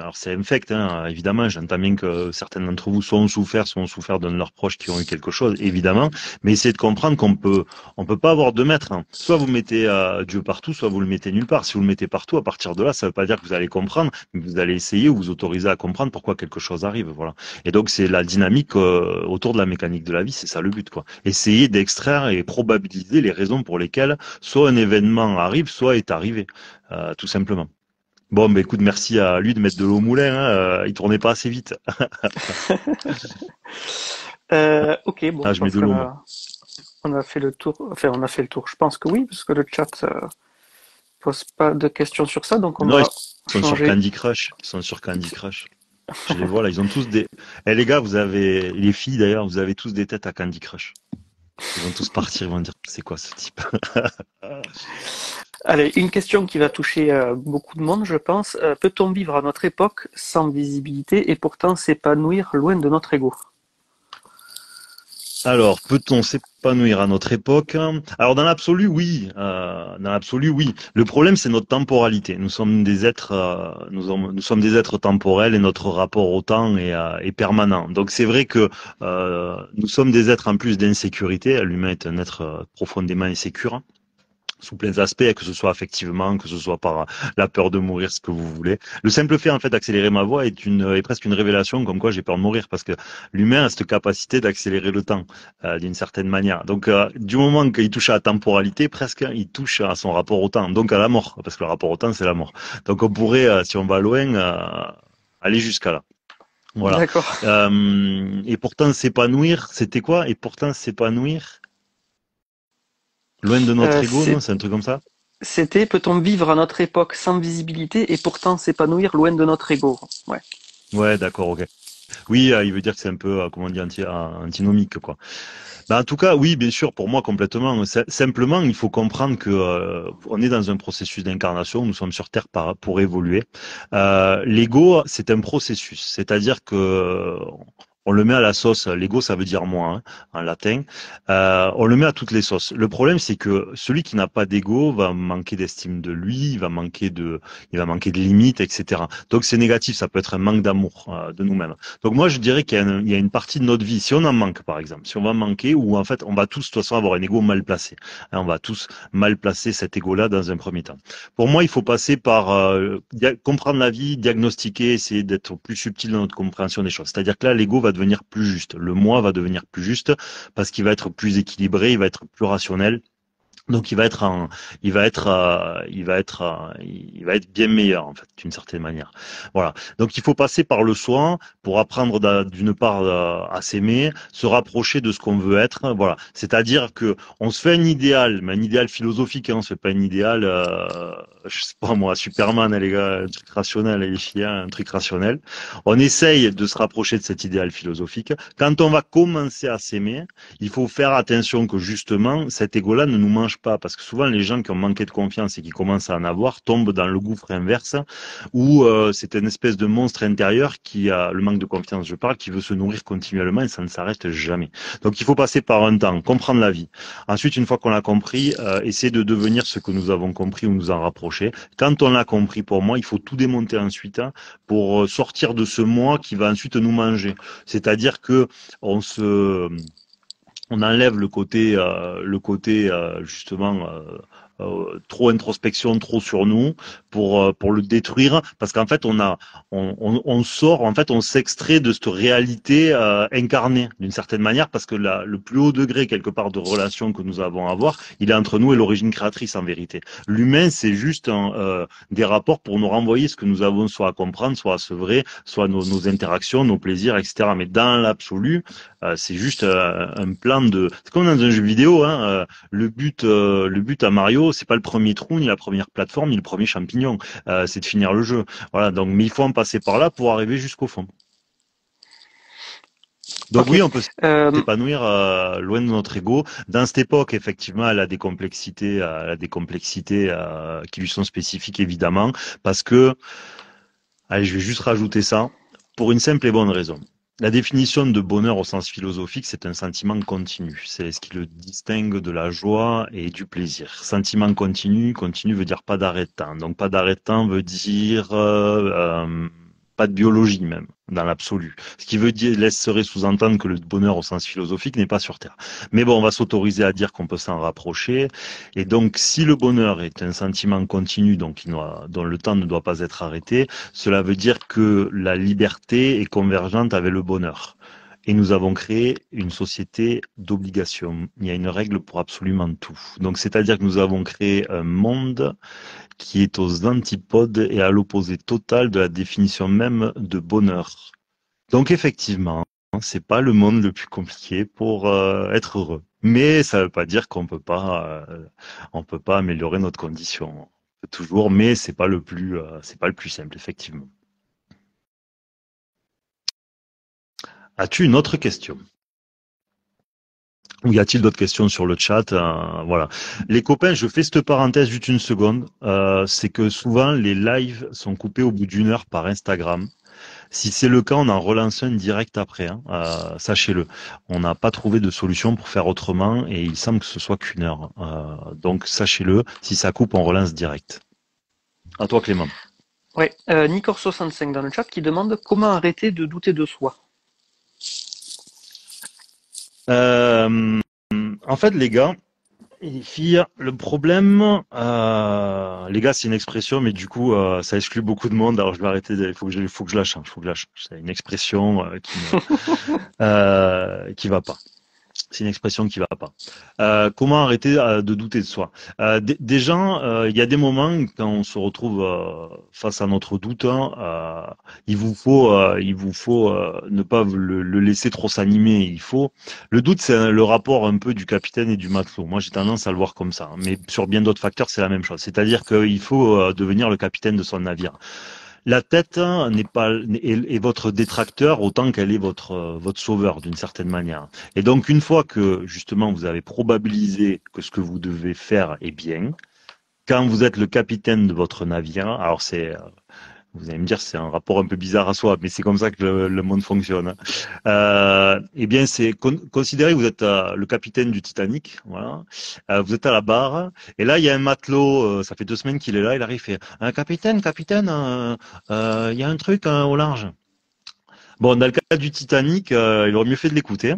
Speaker 1: alors c'est infect, hein, évidemment, j'entends bien que certains d'entre vous soit ont souffert d'un de leurs proches qui ont eu quelque chose, évidemment, mais essayez de comprendre on peut pas avoir deux maîtres, hein. Soit vous mettez Dieu partout, soit vous le mettez nulle part. Si vous le mettez partout, à partir de là, ça veut pas dire que vous allez comprendre, mais vous allez essayer ou vous autoriser à comprendre pourquoi quelque chose arrive, voilà. Et donc c'est la dynamique autour de la mécanique de la vie, c'est ça le but, quoi. Essayer d'extraire et probabiliser les raisons pour lesquelles soit un événement arrive, soit est arrivé, tout simplement. Bon, bah, écoute, merci à lui de mettre de l'eau au moulin, hein, il tournait pas assez vite.
Speaker 2: Ok, bon,
Speaker 1: Ah,
Speaker 2: je
Speaker 1: je mets
Speaker 2: pense
Speaker 1: de l'eau, moi.
Speaker 2: on a fait le tour. Enfin, on a fait le tour. Je pense que oui, parce que le chat pose pas de questions sur ça, donc on
Speaker 1: Non, ils
Speaker 2: va
Speaker 1: sont sur
Speaker 2: changer.
Speaker 1: Candy Crush. Ils sont sur Candy Crush. Je les vois là, ils ont tous des. Eh les gars, vous avez les filles d'ailleurs, vous avez tous des têtes à Candy Crush. Ils vont tous partir, ils vont dire c'est quoi ce type.
Speaker 2: Allez, une question qui va toucher beaucoup de monde, je pense. Peut-on vivre à notre époque sans visibilité et pourtant s'épanouir loin de notre ego?
Speaker 1: Alors, peut-on s'épanouir à notre époque? Alors, dans l'absolu, oui. Dans l'absolu, oui. Le problème, c'est notre temporalité. Nous sommes des êtres, nous sommes des êtres temporels et notre rapport au temps est permanent. Donc, c'est vrai que nous sommes des êtres en plus d'insécurité. L'humain est un être profondément insécure sous plein d'aspects, que ce soit affectivement, que ce soit par la peur de mourir, ce que vous voulez. Le simple fait, en fait, d'accélérer ma voix est presque une révélation comme quoi j'ai peur de mourir parce que l'humain a cette capacité d'accélérer le temps, d'une certaine manière. Donc, du moment qu'il touche à la temporalité, presque, il touche à son rapport au temps, donc à la mort, parce que le rapport au temps, c'est la mort. Donc, on pourrait, si on va loin, aller jusqu'à là. Voilà.
Speaker 2: D'accord.
Speaker 1: Et pourtant, s'épanouir, c'était quoi? Et pourtant, s'épanouir, loin de notre ego, non?
Speaker 2: C'est
Speaker 1: C'est un truc comme ça?
Speaker 2: C'était peut-on vivre à notre époque sans visibilité et pourtant s'épanouir loin de notre ego? Ouais.
Speaker 1: Ouais, d'accord, ok. Oui, il veut dire que c'est un peu, comment dire, antinomique, quoi. Ben, en tout cas, oui, bien sûr, pour moi, complètement. Simplement, il faut comprendre que on est dans un processus d'incarnation. Nous sommes sur Terre pour évoluer. L'ego, c'est un processus, c'est-à-dire que on le met à la sauce. L'ego, ça veut dire moi, hein, en latin. On le met à toutes les sauces. Le problème, c'est que celui qui n'a pas d'ego va manquer d'estime de lui, il va manquer de limites, etc. Donc, c'est négatif. Ça peut être un manque d'amour de nous-mêmes. Donc moi, je dirais il y a une partie de notre vie, si on en manque, par exemple, si on va manquer, ou en fait, on va tous, de toute façon, avoir un ego mal placé. Hein, on va tous mal placer cet ego-là dans un premier temps. Pour moi, il faut passer par comprendre la vie, diagnostiquer, essayer d'être plus subtil dans notre compréhension des choses. C'est-à-dire que là, l'ego va devenir plus juste. Le moi va devenir plus juste parce qu'il va être plus équilibré, il va être plus rationnel. Donc il va être bien meilleur en fait d'une certaine manière. Voilà. Donc il faut passer par le soin pour apprendre d'une part à s'aimer, se rapprocher de ce qu'on veut être. Voilà. C'est-à-dire que on se fait un idéal, mais un idéal philosophique. Hein, on se fait pas un idéal, je sais pas moi, Superman, les gars, un truc rationnel, les filles, un truc rationnel. On essaye de se rapprocher de cet idéal philosophique. Quand on va commencer à s'aimer, il faut faire attention que justement cet ego-là ne nous mange pas, parce que souvent les gens qui ont manqué de confiance et qui commencent à en avoir tombent dans le gouffre inverse, où c'est une espèce de monstre intérieur qui a le manque de confiance, je parle, qui veut se nourrir continuellement et ça ne s'arrête jamais. Donc il faut passer par un temps, comprendre la vie. Ensuite, une fois qu'on l'a compris, essayer de devenir ce que nous avons compris ou nous en rapprocher. Quand on l'a compris, pour moi, il faut tout démonter ensuite, hein, pour sortir de ce moi qui va ensuite nous manger. C'est-à-dire que on enlève le côté justement trop introspection, trop sur nous pour le détruire, parce qu'en fait on sort, en fait on s'extrait de cette réalité incarnée d'une certaine manière, parce que le plus haut degré quelque part de relation que nous avons à avoir, il est entre nous et l'origine créatrice en vérité. L'humain c'est juste des rapports pour nous renvoyer ce que nous avons soit à comprendre, soit à sevrer, soit nos interactions, nos plaisirs, etc. Mais dans l'absolu, c'est juste un plan de. C'est comme dans un jeu vidéo, hein. Le but à Mario, c'est pas le premier trou, ni la première plateforme, ni le premier champignon. C'est de finir le jeu. Voilà. Donc, mais il faut en passer par là pour arriver jusqu'au fond. Donc
Speaker 2: Ok.
Speaker 1: oui, on peut
Speaker 2: Euh,
Speaker 1: s'épanouir loin de notre ego. Dans cette époque, effectivement, elle a des complexités qui lui sont spécifiques évidemment, parce que, allez, je vais juste rajouter ça pour une simple et bonne raison. La définition de bonheur au sens philosophique, c'est un sentiment continu. C'est ce qui le distingue de la joie et du plaisir. Sentiment continu, continu veut dire pas d'arrêt de temps. Donc pas d'arrêt de temps veut dire pas de biologie même, dans l'absolu. Ce qui veut dire laisserait sous-entendre que le bonheur au sens philosophique n'est pas sur Terre. Mais bon, on va s'autoriser à dire qu'on peut s'en rapprocher. Et donc, si le bonheur est un sentiment continu, donc dont le temps ne doit pas être arrêté, cela veut dire que la liberté est convergente avec le bonheur. Et nous avons créé une société d'obligation. Il y a une règle pour absolument tout. Donc, c'est-à-dire que nous avons créé un monde qui est aux antipodes et à l'opposé total de la définition même de bonheur. Donc, effectivement, c'est pas le monde le plus compliqué pour être heureux. Mais ça ne veut pas dire on peut pas améliorer notre condition. On peut toujours, mais c'est pas le plus simple, effectivement. As-tu une autre question? Ou y a-t-il d'autres questions sur le chat? Voilà. Les copains, je fais cette parenthèse juste une seconde. C'est que souvent, les lives sont coupés au bout d'une heure par Instagram. Si c'est le cas, on en relance un direct après. Hein. Sachez-le. On n'a pas trouvé de solution pour faire autrement et il semble que ce soit qu'une heure. Donc, sachez-le. Si ça coupe, on relance direct. À toi, Clément.
Speaker 2: Ouais, Nicor65 dans le chat qui demande comment arrêter de douter de soi.
Speaker 1: Euh, En fait, les gars, et filles, le problème, les gars, c'est une expression, mais du coup, ça exclut beaucoup de monde. Alors, je vais arrêter. Il faut que je la change. Faut que je la change. C'est une expression qui va pas. C'est une expression qui va pas. Comment arrêter de douter de soi? Des gens, il y a des moments quand on se retrouve face à notre doute, hein, il vous faut ne pas le laisser trop s'animer. Le doute, c'est le rapport un peu du capitaine et du matelot. Moi, j'ai tendance à le voir comme ça, hein. Mais sur bien d'autres facteurs, c'est la même chose. C'est-à-dire qu'il faut devenir le capitaine de son navire. La tête n'est pas est votre détracteur autant qu'elle est votre sauveur d'une certaine manière. Et donc une fois que justement vous avez probabilisé que ce que vous devez faire est bien, quand vous êtes le capitaine de votre navire, alors vous allez me dire c'est un rapport un peu bizarre à soi, mais c'est comme ça que le monde fonctionne. Hein. Eh bien c'est considérez que vous êtes le capitaine du Titanic, voilà. Vous êtes à la barre et là il y a un matelot, ça fait 2 semaines qu'il est là, il arrive et fait capitaine, capitaine, il y a un truc au large. Bon, dans le cas du Titanic, il aurait mieux fait de l'écouter.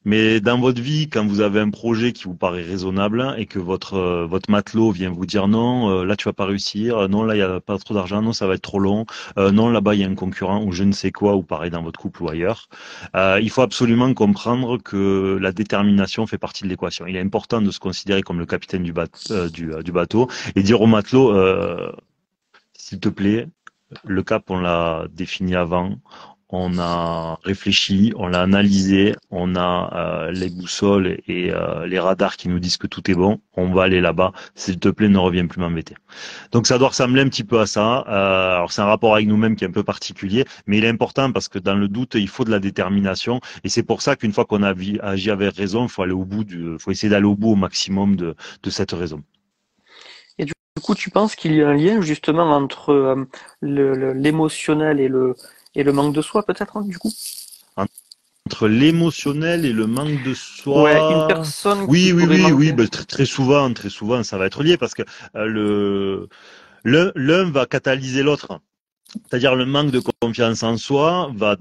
Speaker 1: Mais dans votre vie, quand vous avez un projet qui vous paraît raisonnable et que votre matelot vient vous dire non, là tu vas pas réussir, non là il y a pas trop d'argent, non ça va être trop long, non là-bas il y a un concurrent ou je ne sais quoi ou pareil dans votre couple ou ailleurs, il faut absolument comprendre que la détermination fait partie de l'équation. Il est important de se considérer comme le capitaine du bateau et dire au matelot, s'il te plaît, le cap on l'a défini avant. On a réfléchi, on l'a analysé, on a les boussoles et les radars qui nous disent que tout est bon. On va aller là-bas. S'il te plaît, ne reviens plus m'embêter. Donc ça doit ressembler un petit peu à ça. Alors c'est un rapport avec nous-mêmes qui est un peu particulier, mais il est important parce que dans le doute, il faut de la détermination. Et c'est pour ça qu'une fois qu'on a agi avec raison, il faut aller au bout faut essayer d'aller au bout au maximum de cette raison.
Speaker 2: Et du coup, tu penses qu'il y a un lien justement entre l'émotionnel et le manque de soi, peut-être, hein, du coup?
Speaker 1: Entre l'émotionnel et le manque de
Speaker 2: Ouais, une
Speaker 1: soi.
Speaker 2: personne qui
Speaker 1: Oui, oui,
Speaker 2: pourrait
Speaker 1: oui, oui,
Speaker 2: manquer.
Speaker 1: ben, très souvent, ça va être lié parce que l'un va catalyser l'autre. C'est-à-dire le manque de confiance en soi va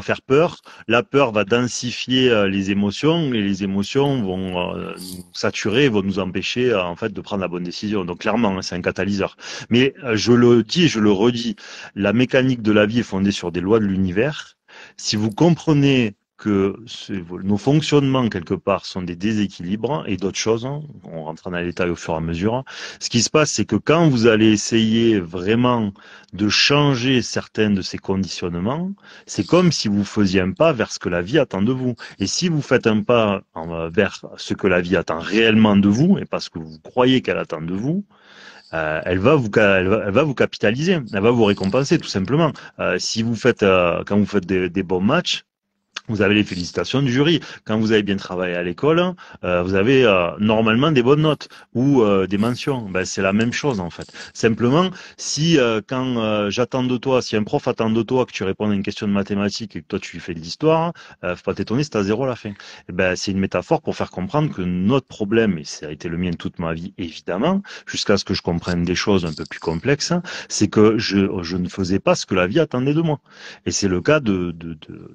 Speaker 1: faire peur. La peur va densifier les émotions et les émotions vont nous saturer, vont nous empêcher en fait de prendre la bonne décision. Donc clairement, hein, c'est un catalyseur. Mais je le dis et je le redis, la mécanique de la vie est fondée sur des lois de l'univers. Si vous comprenez que nos fonctionnements quelque part sont des déséquilibres et d'autres choses, hein, on rentre dans les détails au fur et à mesure. Ce qui se passe, c'est que quand vous allez essayer vraiment de changer certains de ces conditionnements, c'est comme si vous faisiez un pas vers ce que la vie attend de vous. Et si vous faites un pas vers ce que la vie attend réellement de vous, et parce que vous croyez qu'elle attend de vous, elle va vous capitaliser, elle va vous récompenser tout simplement. Si vous faites, quand vous faites des bons matchs, vous avez les félicitations du jury. Quand vous avez bien travaillé à l'école, vous avez normalement des bonnes notes ou des mentions. Ben, c'est la même chose en fait. Simplement, si quand j'attends de toi, si un prof attend de toi que tu répondes à une question de mathématiques et que toi tu lui fais de l'histoire, faut pas t'étonner si t'as zéro à la fin. Et ben, c'est une métaphore pour faire comprendre que notre problème, et ça a été le mien toute ma vie évidemment, jusqu'à ce que je comprenne des choses un peu plus complexes, c'est que je ne faisais pas ce que la vie attendait de moi. Et c'est le cas de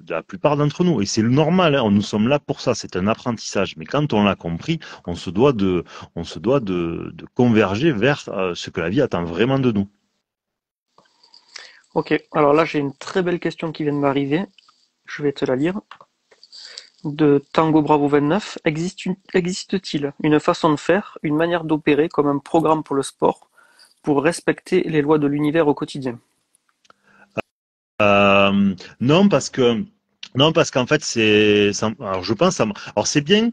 Speaker 1: la plupart d'entre nous. Et c'est le normal, hein. Nous sommes là pour ça. C'est un apprentissage. Mais quand on l'a compris, on se doit de converger vers ce que la vie attend vraiment de nous.
Speaker 2: Ok, alors là j'ai une très belle question qui vient de m'arriver. Je vais te la lire. De Tango Bravo 29, existe-t-il une façon de faire, une manière d'opérer comme un programme pour le sport, pour respecter les lois de l'univers au quotidien?
Speaker 1: Non, parce qu'en fait, alors je pense, alors c'est bien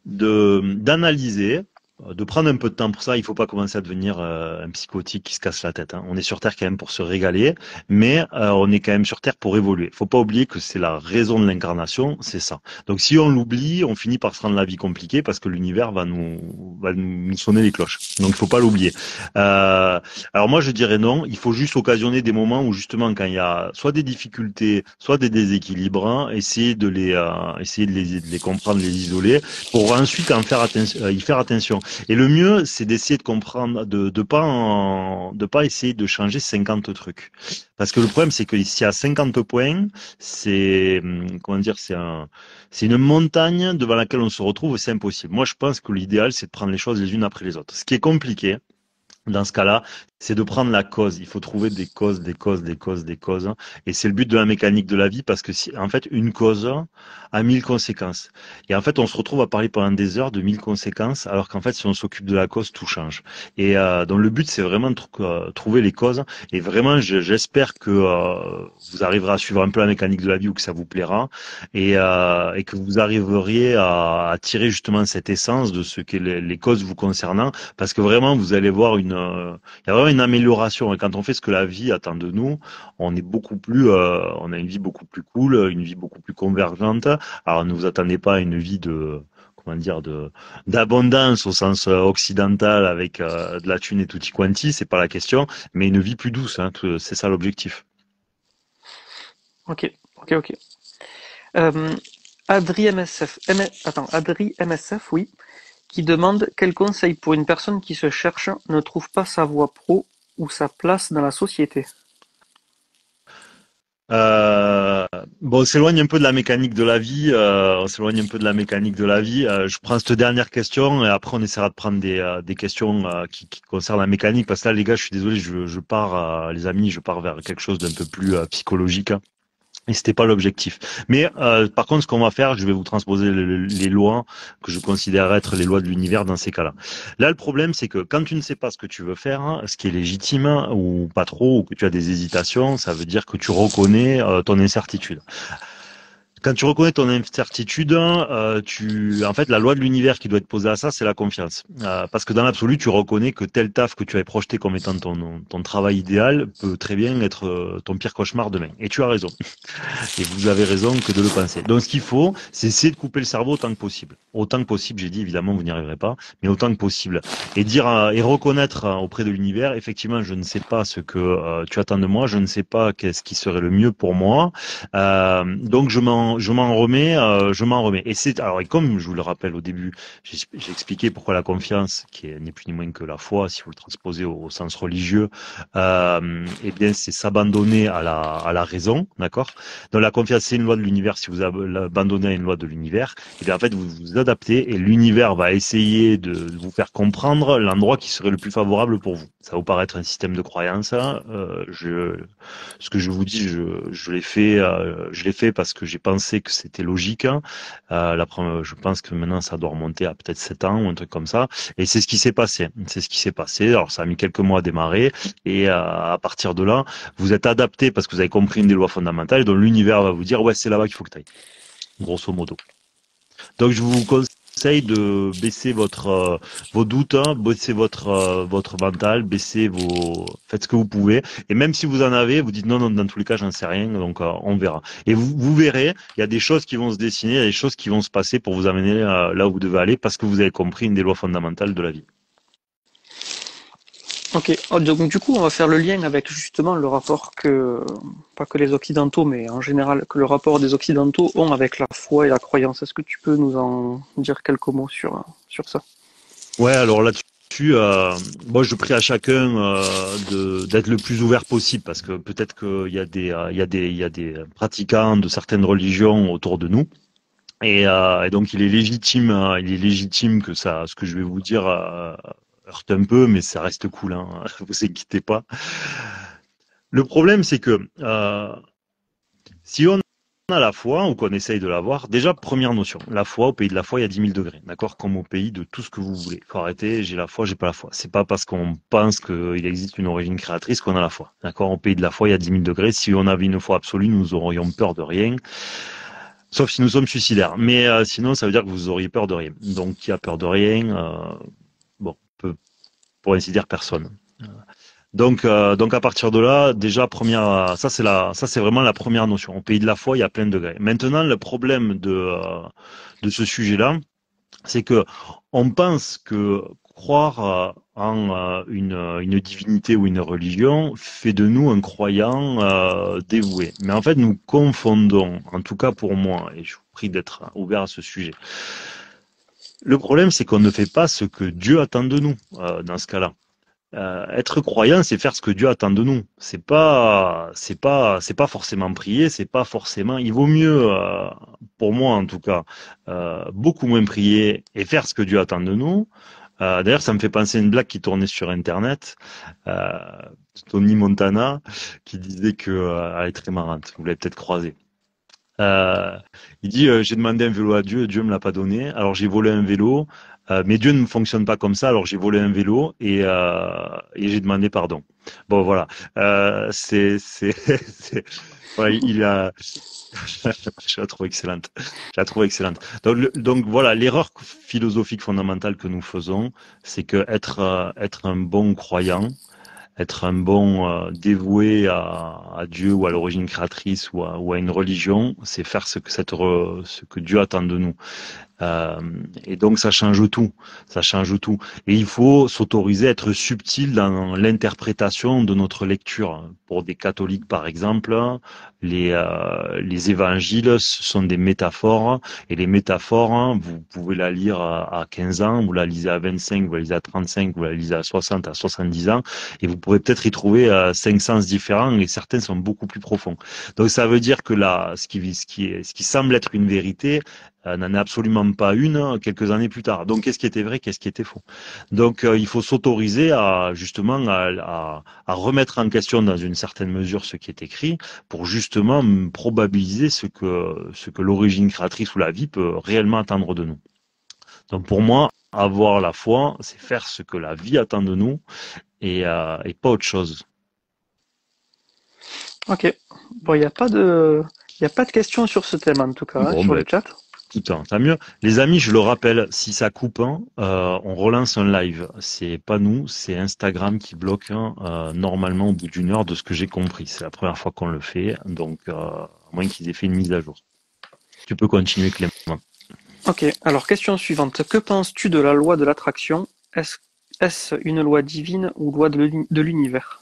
Speaker 1: d'analyser, de prendre un peu de temps pour ça. Il faut pas commencer à devenir un psychotique qui se casse la tête, hein. On est sur Terre quand même pour se régaler, mais on est quand même sur Terre pour évoluer. Faut pas oublier que c'est la raison de l'incarnation, c'est ça. Donc si on l'oublie, on finit par se rendre la vie compliquée parce que l'univers va nous sonner les cloches. Donc il faut pas l'oublier. Euh, alors moi je dirais non. Il faut juste occasionner des moments où justement quand il y a soit des difficultés, soit des déséquilibres, hein, essayer de les comprendre, de les isoler pour ensuite y faire attention. Et le mieux, c'est d'essayer de comprendre, de pas essayer de changer 50 trucs. Parce que le problème, c'est que s'il y a 50 points, comment dire, c'est une montagne devant laquelle on se retrouve, c'est impossible. Moi, je pense que l'idéal, c'est de prendre les choses les unes après les autres. Ce qui est compliqué, dans ce cas-là, c'est de prendre la cause. Il faut trouver des causes, des causes, des causes, des causes. Et c'est le but de la mécanique de la vie parce que en fait, une cause a 1000 conséquences. Et en fait, on se retrouve à parler pendant des heures de 1000 conséquences, alors qu'en fait, si on s'occupe de la cause, tout change. Et donc le but, c'est vraiment de trouver les causes. Et vraiment, j'espère que vous arriverez à suivre un peu la mécanique de la vie ou que ça vous plaira et que vous arriveriez à tirer justement cette essence de ce que les causes vous concernant parce que vraiment, vous allez voir il y a vraiment une amélioration. Et quand on fait ce que la vie attend de nous, on a une vie beaucoup plus cool, une vie beaucoup plus convergente. Alors, ne vous attendez pas à une vie comment dire, d'abondance au sens occidental avec de la thune et tutti quanti, c'est pas la question, mais une vie plus douce, hein, c'est ça l'objectif.
Speaker 2: Ok, ok, ok. Euh, Adri MSF, Adri MSF, oui, qui demande quel conseil pour une personne qui se cherche, ne trouve pas sa voie pro ou sa place dans la société.
Speaker 1: Euh, bon, on s'éloigne un peu de la mécanique de la vie. On s'éloigne un peu de la mécanique de la vie. Je prends cette dernière question et après on essaiera de prendre des questions qui concernent la mécanique parce que là, les gars, je suis désolé, je pars, les amis, je pars vers quelque chose d'un peu plus psychologique, hein. Et c'était pas l'objectif. Mais par contre, ce qu'on va faire, je vais vous transposer les lois que je considère être les lois de l'univers dans ces cas-là. Là, le problème, c'est que quand tu ne sais pas ce que tu veux faire, hein, ce qui est légitime ou pas trop, ou que tu as des hésitations, ça veut dire que tu reconnais ton incertitude. Quand tu reconnais ton incertitude, en fait, la loi de l'univers qui doit être posée à ça, c'est la confiance. Parce que dans l'absolu, tu reconnais que tel taf que tu avais projeté comme étant ton travail idéal peut très bien être ton pire cauchemar demain. Et tu as raison. Et vous avez raison que de le penser. Donc, ce qu'il faut, c'est essayer de couper le cerveau autant que possible. Autant que possible, j'ai dit, évidemment, vous n'y arriverez pas, mais autant que possible. Et dire, et reconnaître auprès de l'univers, effectivement, je ne sais pas ce que tu attends de moi, je ne sais pas qu'est-ce qui serait le mieux pour moi. Donc, je m'en remets. Et alors, et comme je vous le rappelle au début, j'ai expliqué pourquoi la confiance, n'est plus ni moins que la foi, si vous le transposez au sens religieux, eh bien, c'est s'abandonner à la raison, d'accord? Donc la confiance, c'est une loi de l'univers. Si vous abandonnez à une loi de l'univers, et bien en fait vous vous adaptez et l'univers va essayer de vous faire comprendre l'endroit qui serait le plus favorable pour vous. Ça va vous paraître un système de croyance, hein. Ce que je vous dis, je l'ai fait parce que j'ai pensé que c'était logique, hein. Je pense que maintenant ça doit remonter à peut-être 7 ans ou un truc comme ça. Et c'est ce qui s'est passé. C'est ce qui s'est passé. Alors ça a mis quelques mois à démarrer et à partir de là, vous êtes adapté parce que vous avez compris une des lois fondamentales, donc l'univers va vous dire ouais c'est là-bas qu'il faut que tu ailles, grosso modo. Donc je vous conseille conseille de baisser vos doutes, hein, baisser votre mental, faites ce que vous pouvez. Et même si vous en avez, vous dites non, non, dans tous les cas, j'en sais rien, donc on verra. Et vous verrez, il y a des choses qui vont se dessiner, il y a des choses qui vont se passer pour vous amener là où vous devez aller, parce que vous avez compris une des lois fondamentales de la vie.
Speaker 2: Ok, donc du coup, on va faire le lien avec justement le rapport pas que les Occidentaux, mais en général, que le rapport des Occidentaux ont avec la foi et la croyance. Est-ce que tu peux nous en dire quelques mots sur ça?
Speaker 1: Ouais, alors là-dessus, moi je prie à chacun d'être le plus ouvert possible parce que peut-être qu'il y a il y a des pratiquants de certaines religions autour de nous et donc il est légitime que ça, ce que je vais vous dire heurte un peu, mais ça reste cool, hein, vous inquiétez pas. Le problème, c'est que si on a la foi ou qu'on essaye de l'avoir, déjà, première notion, la foi, au pays de la foi, il y a 10 000 degrés, d'accord? Comme au pays de tout ce que vous voulez. Faut arrêter, j'ai la foi, j'ai pas la foi. C'est pas parce qu'on pense qu'il existe une origine créatrice qu'on a la foi, d'accord? Au pays de la foi, il y a 10 000 degrés. Si on avait une foi absolue, nous aurions peur de rien, sauf si nous sommes suicidaires. Mais sinon, ça veut dire que vous auriez peur de rien. Donc, qui a peur de rien, bon, pour ainsi dire, personne. Donc à partir de là, déjà ça c'est vraiment la première notion. Au pays de la foi, il y a plein de degrés. Maintenant, le problème de ce sujet-là, c'est que on pense que croire en une divinité ou une religion fait de nous un croyant dévoué. Mais en fait, nous confondons, en tout cas pour moi, et je vous prie d'être ouvert à ce sujet. Le problème, c'est qu'on ne fait pas ce que Dieu attend de nous dans ce cas-là. Être croyant, c'est faire ce que Dieu attend de nous. C'est pas forcément prier, c'est pas forcément. Il vaut mieux, pour moi en tout cas, beaucoup moins prier et faire ce que Dieu attend de nous. D'ailleurs, ça me fait penser à une blague qui tournait sur Internet, euh, Tony Montana, qui disait que, elle est très marrante. Vous l'avez peut-être croisée. Euh, il dit, j'ai demandé un vélo à Dieu, Dieu me l'a pas donné. Alors j'ai volé un vélo, mais Dieu ne fonctionne pas comme ça. Alors j'ai volé un vélo et j'ai demandé pardon. Bon voilà, voilà, il a, je la trouve excellente. Je la trouve excellente. Donc voilà, l'erreur philosophique fondamentale que nous faisons, c'est que être un bon croyant, être un bon dévoué à Dieu ou à l'origine créatrice ou à une religion, c'est faire ce que Dieu attend de nous. Euh, et donc ça change tout, ça change tout. Et il faut s'autoriser à être subtil dans l'interprétation de notre lecture. Pour des catholiques, par exemple, les évangiles ce sont des métaphores, et les métaphores, hein, vous pouvez la lire à 15 ans, vous la lisez à 25, vous la lisez à 35, vous la lisez à 60, à 70 ans, et vous pourrez peut-être y trouver 5 sens différents, et certains sont beaucoup plus profonds. Donc ça veut dire que là, ce qui semble être une vérité, n'en est absolument pas une quelques années plus tard. Donc, qu'est-ce qui était vrai, qu'est-ce qui était faux? Donc, il faut s'autoriser à justement à remettre en question dans une certaine mesure ce qui est écrit pour justement probabiliser ce que l'origine créatrice ou la vie peut réellement attendre de nous. Donc, pour moi, avoir la foi, c'est faire ce que la vie attend de nous et pas autre chose.
Speaker 2: Ok. Bon, il y a pas de questions sur ce thème en tout cas, hein,
Speaker 1: Bon,
Speaker 2: sur le
Speaker 1: ben,
Speaker 2: chat.
Speaker 1: tout le tant mieux. Les amis, je le rappelle, si ça coupe, hein, on relance un live. C'est pas nous, c'est Instagram qui bloque hein, normalement au bout d'une heure de ce que j'ai compris. C'est la première fois qu'on le fait, donc à moins qu'ils aient fait une mise à jour. Tu peux continuer, Clément.
Speaker 2: Ok. Alors, question suivante. Que penses-tu de la loi de l'attraction? Est-ce, est-ce une loi divine ou loi de l'univers?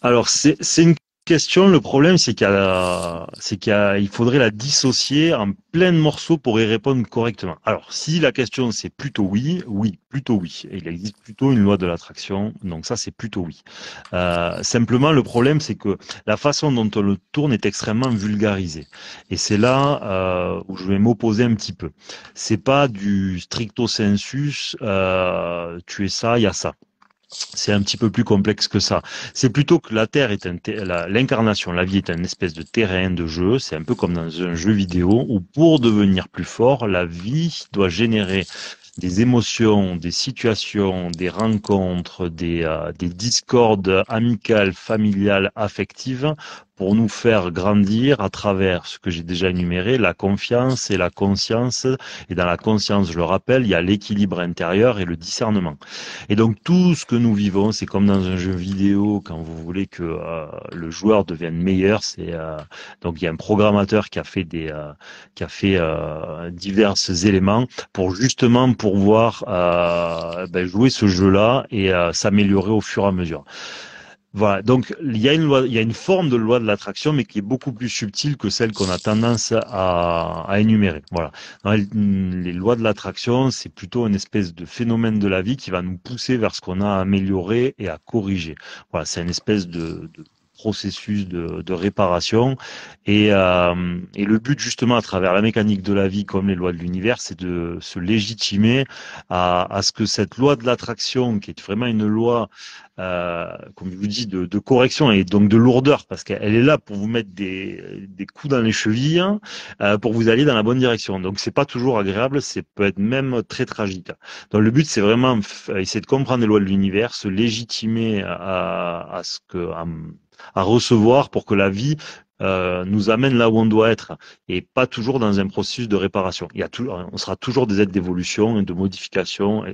Speaker 1: Alors, c'est une question. Le problème, il faudrait la dissocier en plein de morceaux pour y répondre correctement. Alors, si la question c'est plutôt oui, oui, plutôt oui. Et il existe plutôt une loi de l'attraction, donc ça c'est plutôt oui. Simplement, le problème, c'est que la façon dont on le tourne est extrêmement vulgarisée. Et c'est là où je vais m'opposer un petit peu. C'est pas du stricto sensus, tu es ça, il y a ça. C'est un petit peu plus complexe que ça. C'est plutôt que la Terre est l'incarnation, la vie est une espèce de terrain de jeu. C'est un peu comme dans un jeu vidéo où pour devenir plus fort, la vie doit générer des émotions, des situations, des rencontres, des discordes amicales, familiales, affectives pour nous faire grandir à travers ce que j'ai déjà énuméré, la confiance et la conscience. Et dans la conscience, je le rappelle, il y a l'équilibre intérieur et le discernement. Et donc tout ce que nous vivons, c'est comme dans un jeu vidéo, quand vous voulez que le joueur devienne meilleur, donc il y a un programmateur qui a fait divers éléments pour justement pouvoir jouer ce jeu-là et s'améliorer au fur et à mesure. Voilà, donc il y a une loi, il y a une forme de loi de l'attraction, mais qui est beaucoup plus subtile que celle qu'on a tendance à énumérer. Voilà, dans les lois de l'attraction, c'est plutôt une espèce de phénomène de la vie qui va nous pousser vers ce qu'on a à améliorer et à corriger. Voilà, c'est une espèce de processus de réparation et le but justement à travers la mécanique de la vie comme les lois de l'univers, c'est de se légitimer à ce que cette loi de l'attraction, qui est vraiment une loi comme je vous dis, de correction et donc de lourdeur, parce qu'elle est là pour vous mettre des coups dans les chevilles, pour vous aller dans la bonne direction. Donc c'est pas toujours agréable, c'est peut être même très tragique. Donc le but c'est vraiment essayer de comprendre les lois de l'univers, se légitimer à ce que à recevoir pour que la vie nous amène là où on doit être et pas toujours dans un processus de réparation. On sera toujours des êtres d'évolution et de modification,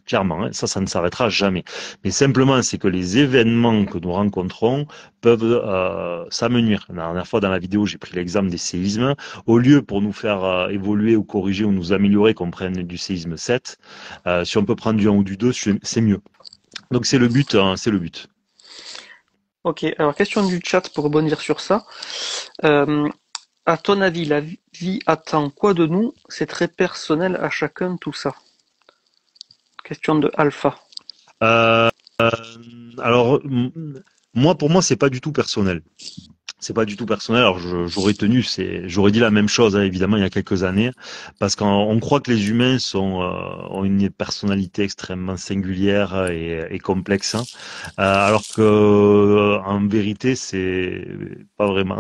Speaker 1: clairement. Hein, ça ne s'arrêtera jamais. Mais simplement, c'est que les événements que nous rencontrons peuvent s'amenuire. La dernière fois dans la vidéo, j'ai pris l'exemple des séismes. Au lieu pour nous faire évoluer ou corriger ou nous améliorer qu'on prenne du séisme 7, si on peut prendre du 1 ou du 2, c'est mieux. Donc c'est le but, hein, c'est le but.
Speaker 2: Ok, alors question du chat pour rebondir sur ça. Euh, à ton avis, la vie attend quoi de nous? C'est très personnel à chacun tout ça. Question de Alpha.
Speaker 1: Euh, alors, moi, pour moi, c'est pas du tout personnel. C'est pas du tout personnel. Alors j'aurais dit la même chose, hein, évidemment, il y a quelques années, parce qu'on croit que les humains ont une personnalité extrêmement singulière et complexe, hein. Alors que en vérité, c'est pas vraiment.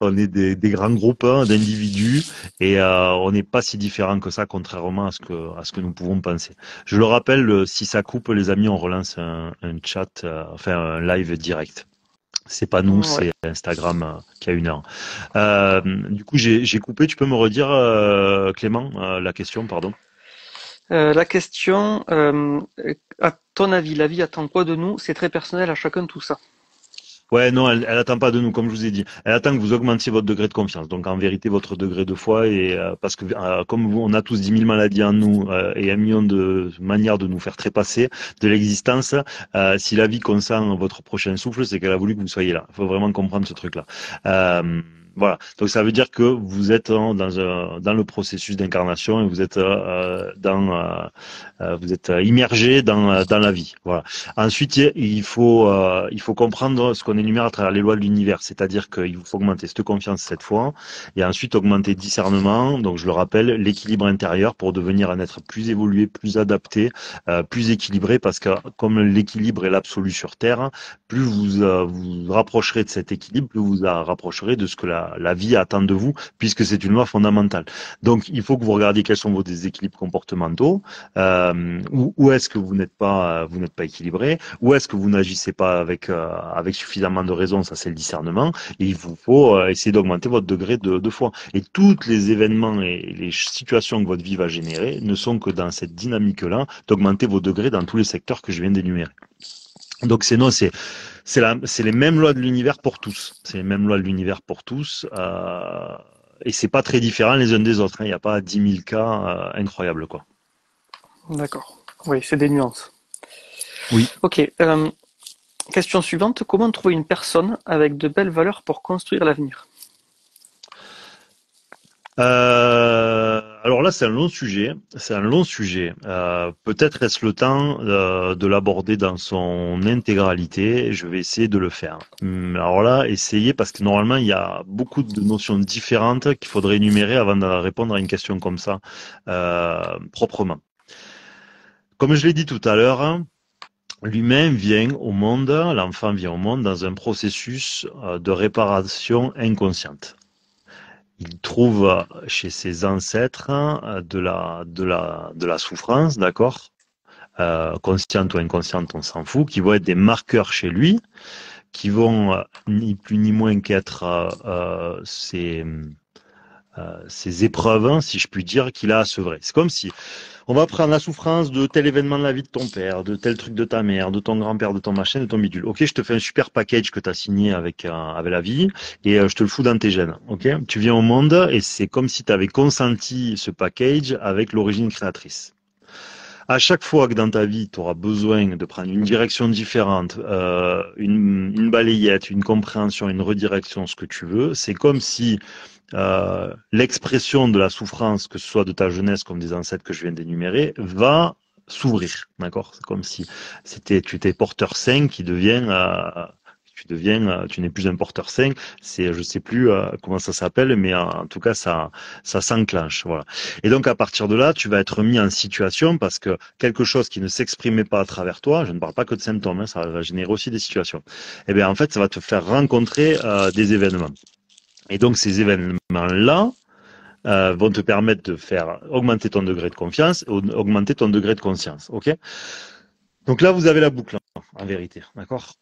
Speaker 1: On est des grands groupes, hein, d'individus et on n'est pas si différents que ça, contrairement à ce que nous pouvons penser. Je le rappelle, si ça coupe, les amis, on relance un chat, enfin un live direct. C'est pas nous,
Speaker 2: Ouais.
Speaker 1: c'est Instagram qui a 1 heure. Du coup, j'ai coupé. Tu peux me redire, Clément, la question, pardon.
Speaker 2: La question, à ton avis, la vie attend quoi de nous? C'est très personnel à chacun tout ça.
Speaker 1: Ouais, non, elle attend pas de nous, comme je vous ai dit. Elle attend que vous augmentiez votre degré de confiance. Donc, en vérité, votre degré de foi et parce que comme on a tous 10 000 maladies en nous et 1 million de manières de nous faire trépasser de l'existence, si la vie consent votre prochain souffle, c'est qu'elle a voulu que vous soyez là. Il faut vraiment comprendre ce truc-là. Voilà. Donc, ça veut dire que vous êtes dans le processus d'incarnation et vous êtes vous êtes immergé dans la vie. Voilà. Ensuite, il faut comprendre ce qu'on énumère à travers les lois de l'univers, c'est-à-dire qu'il faut augmenter cette confiance cette fois, et ensuite augmenter le discernement, donc je le rappelle, l'équilibre intérieur pour devenir un être plus évolué, plus adapté, plus équilibré, parce que comme l'équilibre est l'absolu sur Terre, plus vous rapprocherez de cet équilibre, plus vous rapprocherez de ce que la vie attend de vous, puisque c'est une loi fondamentale. Donc il faut que vous regardiez quels sont vos déséquilibres comportementaux, où est-ce que vous n'êtes pas équilibré, où est-ce que vous n'agissez pas avec suffisamment de raison, ça c'est le discernement, et il vous faut essayer d'augmenter votre degré de foi. Et tous les événements et les situations que votre vie va générer ne sont que dans cette dynamique-là d'augmenter vos degrés dans tous les secteurs que je viens d'énumérer. Donc c'est les mêmes lois de l'univers pour tous. C'est les mêmes lois de l'univers pour tous. Et c'est pas très différent les uns des autres, hein. Il n'y a pas 10 000 cas incroyables, quoi.
Speaker 2: D'accord. Oui, c'est des nuances.
Speaker 1: Oui.
Speaker 2: Ok. Question suivante. Comment trouver une personne avec de belles valeurs pour construire l'avenir?
Speaker 1: Alors là, c'est un long sujet. C'est un long sujet. Peut-être est-ce le temps de l'aborder dans son intégralité. Je vais essayer de le faire. Alors là, essayez parce que normalement, il y a beaucoup de notions différentes qu'il faudrait énumérer avant de répondre à une question comme ça proprement. Comme je l'ai dit tout à l'heure, l'humain vient au monde, l'enfant vient au monde dans un processus de réparation inconsciente. Il trouve chez ses ancêtres de la souffrance, d'accord, consciente ou inconsciente, on s'en fout, qui vont être des marqueurs chez lui, qui vont ni plus ni moins qu'être ces épreuves, hein, si je puis dire, qu'il a à sevrer. C'est comme si on va prendre la souffrance de tel événement de la vie de ton père, de tel truc de ta mère, de ton grand-père, de ton machin, de ton bidule. Ok, je te fais un super package que tu as signé avec la vie et je te le fous dans tes gènes. Ok, tu viens au monde et c'est comme si tu avais consenti ce package avec l'origine créatrice. À chaque fois que dans ta vie, tu auras besoin de prendre une direction différente, une balayette, une compréhension, une redirection, ce que tu veux, c'est comme si l'expression de la souffrance, que ce soit de ta jeunesse comme des ancêtres que je viens d'énumérer, va s'ouvrir, d'accord? C'est comme si tu étais porteur sain qui devient tu n'es plus un porteur sain, je sais plus comment ça s'appelle, mais en tout cas ça s'enclenche, voilà. Et donc à partir de là, tu vas être mis en situation parce que quelque chose qui ne s'exprimait pas à travers toi, je ne parle pas que de symptômes, hein, ça va générer aussi des situations. Eh bien en fait, ça va te faire rencontrer des événements. Et donc ces événements-là vont te permettre de faire augmenter ton degré de confiance, augmenter ton degré de conscience. Ok? Donc là, vous avez la boucle, en vérité, d'accord?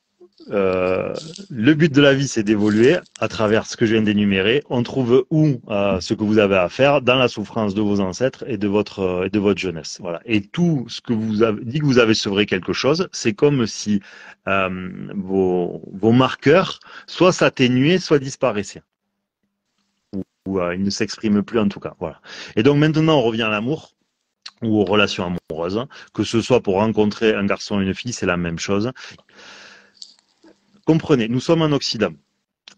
Speaker 1: Le but de la vie, c'est d'évoluer à travers ce que je viens d'énumérer. On trouve où ce que vous avez à faire dans la souffrance de vos ancêtres et de votre jeunesse. Voilà. Et tout ce que vous avez dit que vous avez sevré quelque chose, c'est comme si vos marqueurs soit s'atténuaient, soit disparaissaient. Ou ils ne s'expriment plus en tout cas. Voilà. Et donc maintenant, on revient à l'amour ou aux relations amoureuses. Que ce soit pour rencontrer un garçon ou une fille, c'est la même chose. Comprenez, nous sommes en Occident.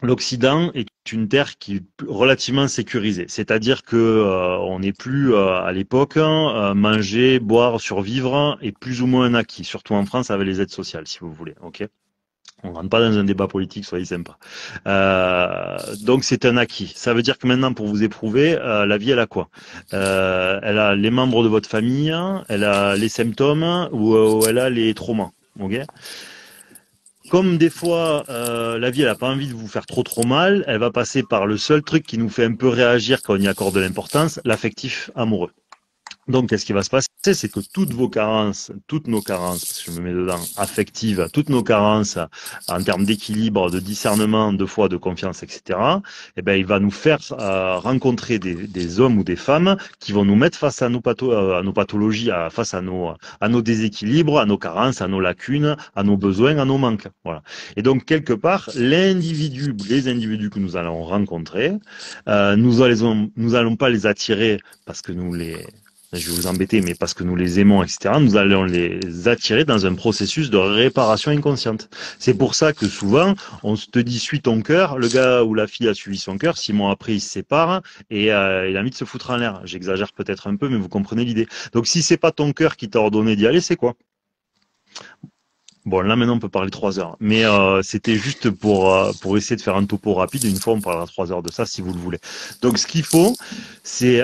Speaker 1: L'Occident est une terre qui est relativement sécurisée, c'est-à-dire que on n'est plus à l'époque manger, boire, survivre est plus ou moins un acquis, surtout en France avec les aides sociales, si vous voulez. Ok, on rentre pas dans un débat politique, soyez sympa. Donc c'est un acquis. Ça veut dire que maintenant, pour vous éprouver, la vie, elle a quoi? Elle a les membres de votre famille, elle a les symptômes ou elle a les traumas. Ok. Comme des fois, la vie, elle a pas envie de vous faire trop mal, elle va passer par le seul truc qui nous fait un peu réagir quand on y accorde de l'importance, l'affectif amoureux. Donc, qu'est-ce qui va se passer? C'est que toutes nos carences, parce que je me mets dedans, affectives, toutes nos carences en termes d'équilibre, de discernement, de foi, de confiance, etc., eh ben, il va nous faire rencontrer des hommes ou des femmes qui vont nous mettre face à nos pathologies, face à nos déséquilibres, à nos carences, à nos lacunes, à nos besoins, à nos manques. Voilà. Et donc, quelque part, les individus que nous allons rencontrer, nous allons pas les attirer parce que je vais vous embêter, mais parce que nous les aimons, etc., nous allons les attirer dans un processus de réparation inconsciente. C'est pour ça que souvent, on te dit, suis ton cœur, le gars ou la fille a suivi son cœur, 6 mois après, il se sépare, et il a envie de se foutre en l'air. J'exagère peut-être un peu, mais vous comprenez l'idée. Donc si c'est pas ton cœur qui t'a ordonné d'y aller, c'est quoi? Bon, là maintenant on peut parler 3 heures, mais c'était juste pour essayer de faire un topo rapide. Une fois on parlera 3 heures de ça si vous le voulez. Donc ce qu'il faut, c'est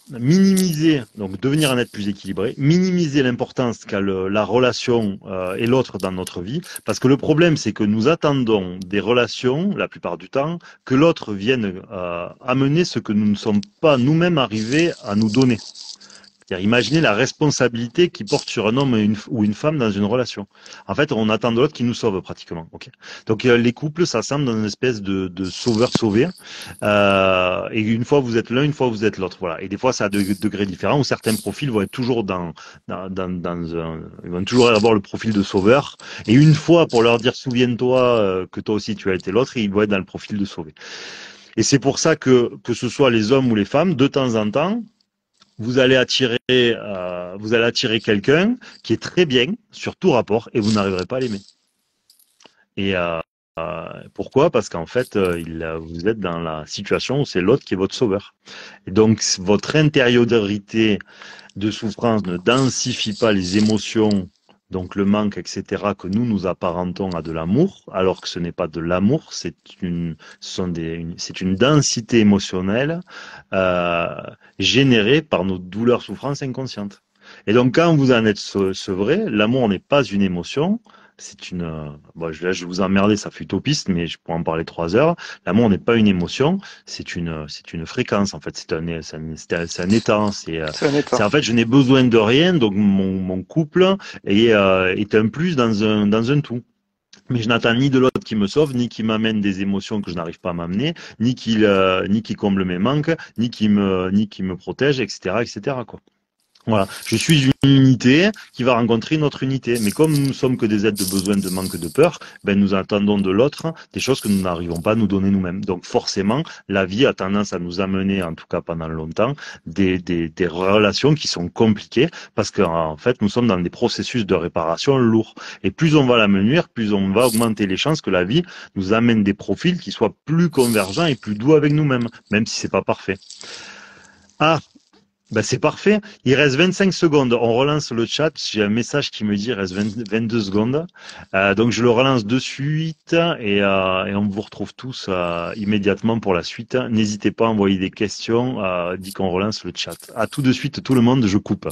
Speaker 1: minimiser, donc devenir un être plus équilibré, minimiser l'importance qu'a la relation et l'autre dans notre vie, parce que le problème c'est que nous attendons des relations, la plupart du temps, que l'autre vienne amener ce que nous ne sommes pas nous-mêmes arrivés à nous donner. C'est-à-dire, imaginez la responsabilité qui porte sur un homme ou une femme dans une relation. En fait, on attend de l'autre qui nous sauve pratiquement. Okay. Donc, les couples s'assemblent dans une espèce de sauveur-sauvé. Et une fois vous êtes l'un, une fois vous êtes l'autre. Voilà. Et des fois, ça a des degrés différents où certains profils vont être toujours ils vont toujours avoir le profil de sauveur. Et une fois, pour leur dire, souviens-toi que toi aussi tu as été l'autre, ils vont être dans le profil de sauvé. Et c'est pour ça que ce soit les hommes ou les femmes, de temps en temps, vous allez attirer quelqu'un qui est très bien sur tout rapport et vous n'arriverez pas à l'aimer. Et pourquoi? Parce qu'en fait, vous êtes dans la situation où c'est l'autre qui est votre sauveur. Et donc, votre intériorité de souffrance ne densifie pas les émotions, donc le manque, etc., que nous apparentons à de l'amour, alors que ce n'est pas de l'amour, c'est une densité émotionnelle générée par nos douleurs, souffrances inconscientes. Et donc, quand vous en êtes sevré, l'amour n'est pas une émotion, c'est bon, je vais vous emmerder, ça fait utopiste, mais je pourrais en parler 3 heures. L'amour n'est pas une émotion, c'est une fréquence, en fait, c'est un état,
Speaker 2: C'est
Speaker 1: en fait, je n'ai besoin de rien, donc mon couple est un plus dans un tout. Mais je n'attends ni de l'autre qui me sauve, ni qui m'amène des émotions que je n'arrive pas à m'amener, ni qui comble mes manques, ni qui me protège, etc., etc., quoi. Voilà, je suis une unité qui va rencontrer une autre unité. Mais comme nous ne sommes que des êtres de besoin, de manque, de peur, ben nous attendons de l'autre des choses que nous n'arrivons pas à nous donner nous-mêmes. Donc forcément, la vie a tendance à nous amener, en tout cas pendant longtemps, des relations qui sont compliquées parce qu'en fait, nous sommes dans des processus de réparation lourds. Et plus on va l'amenuire, plus on va augmenter les chances que la vie nous amène des profils qui soient plus convergents et plus doux avec nous-mêmes, même si c'est pas parfait. Ah, ben c'est parfait. Il reste 25 secondes. On relance le chat. J'ai un message qui me dit il reste 22 secondes. Donc je le relance de suite et on vous retrouve tous immédiatement pour la suite. N'hésitez pas à envoyer des questions. Dit qu'on relance le chat. À tout de suite tout le monde. Je coupe.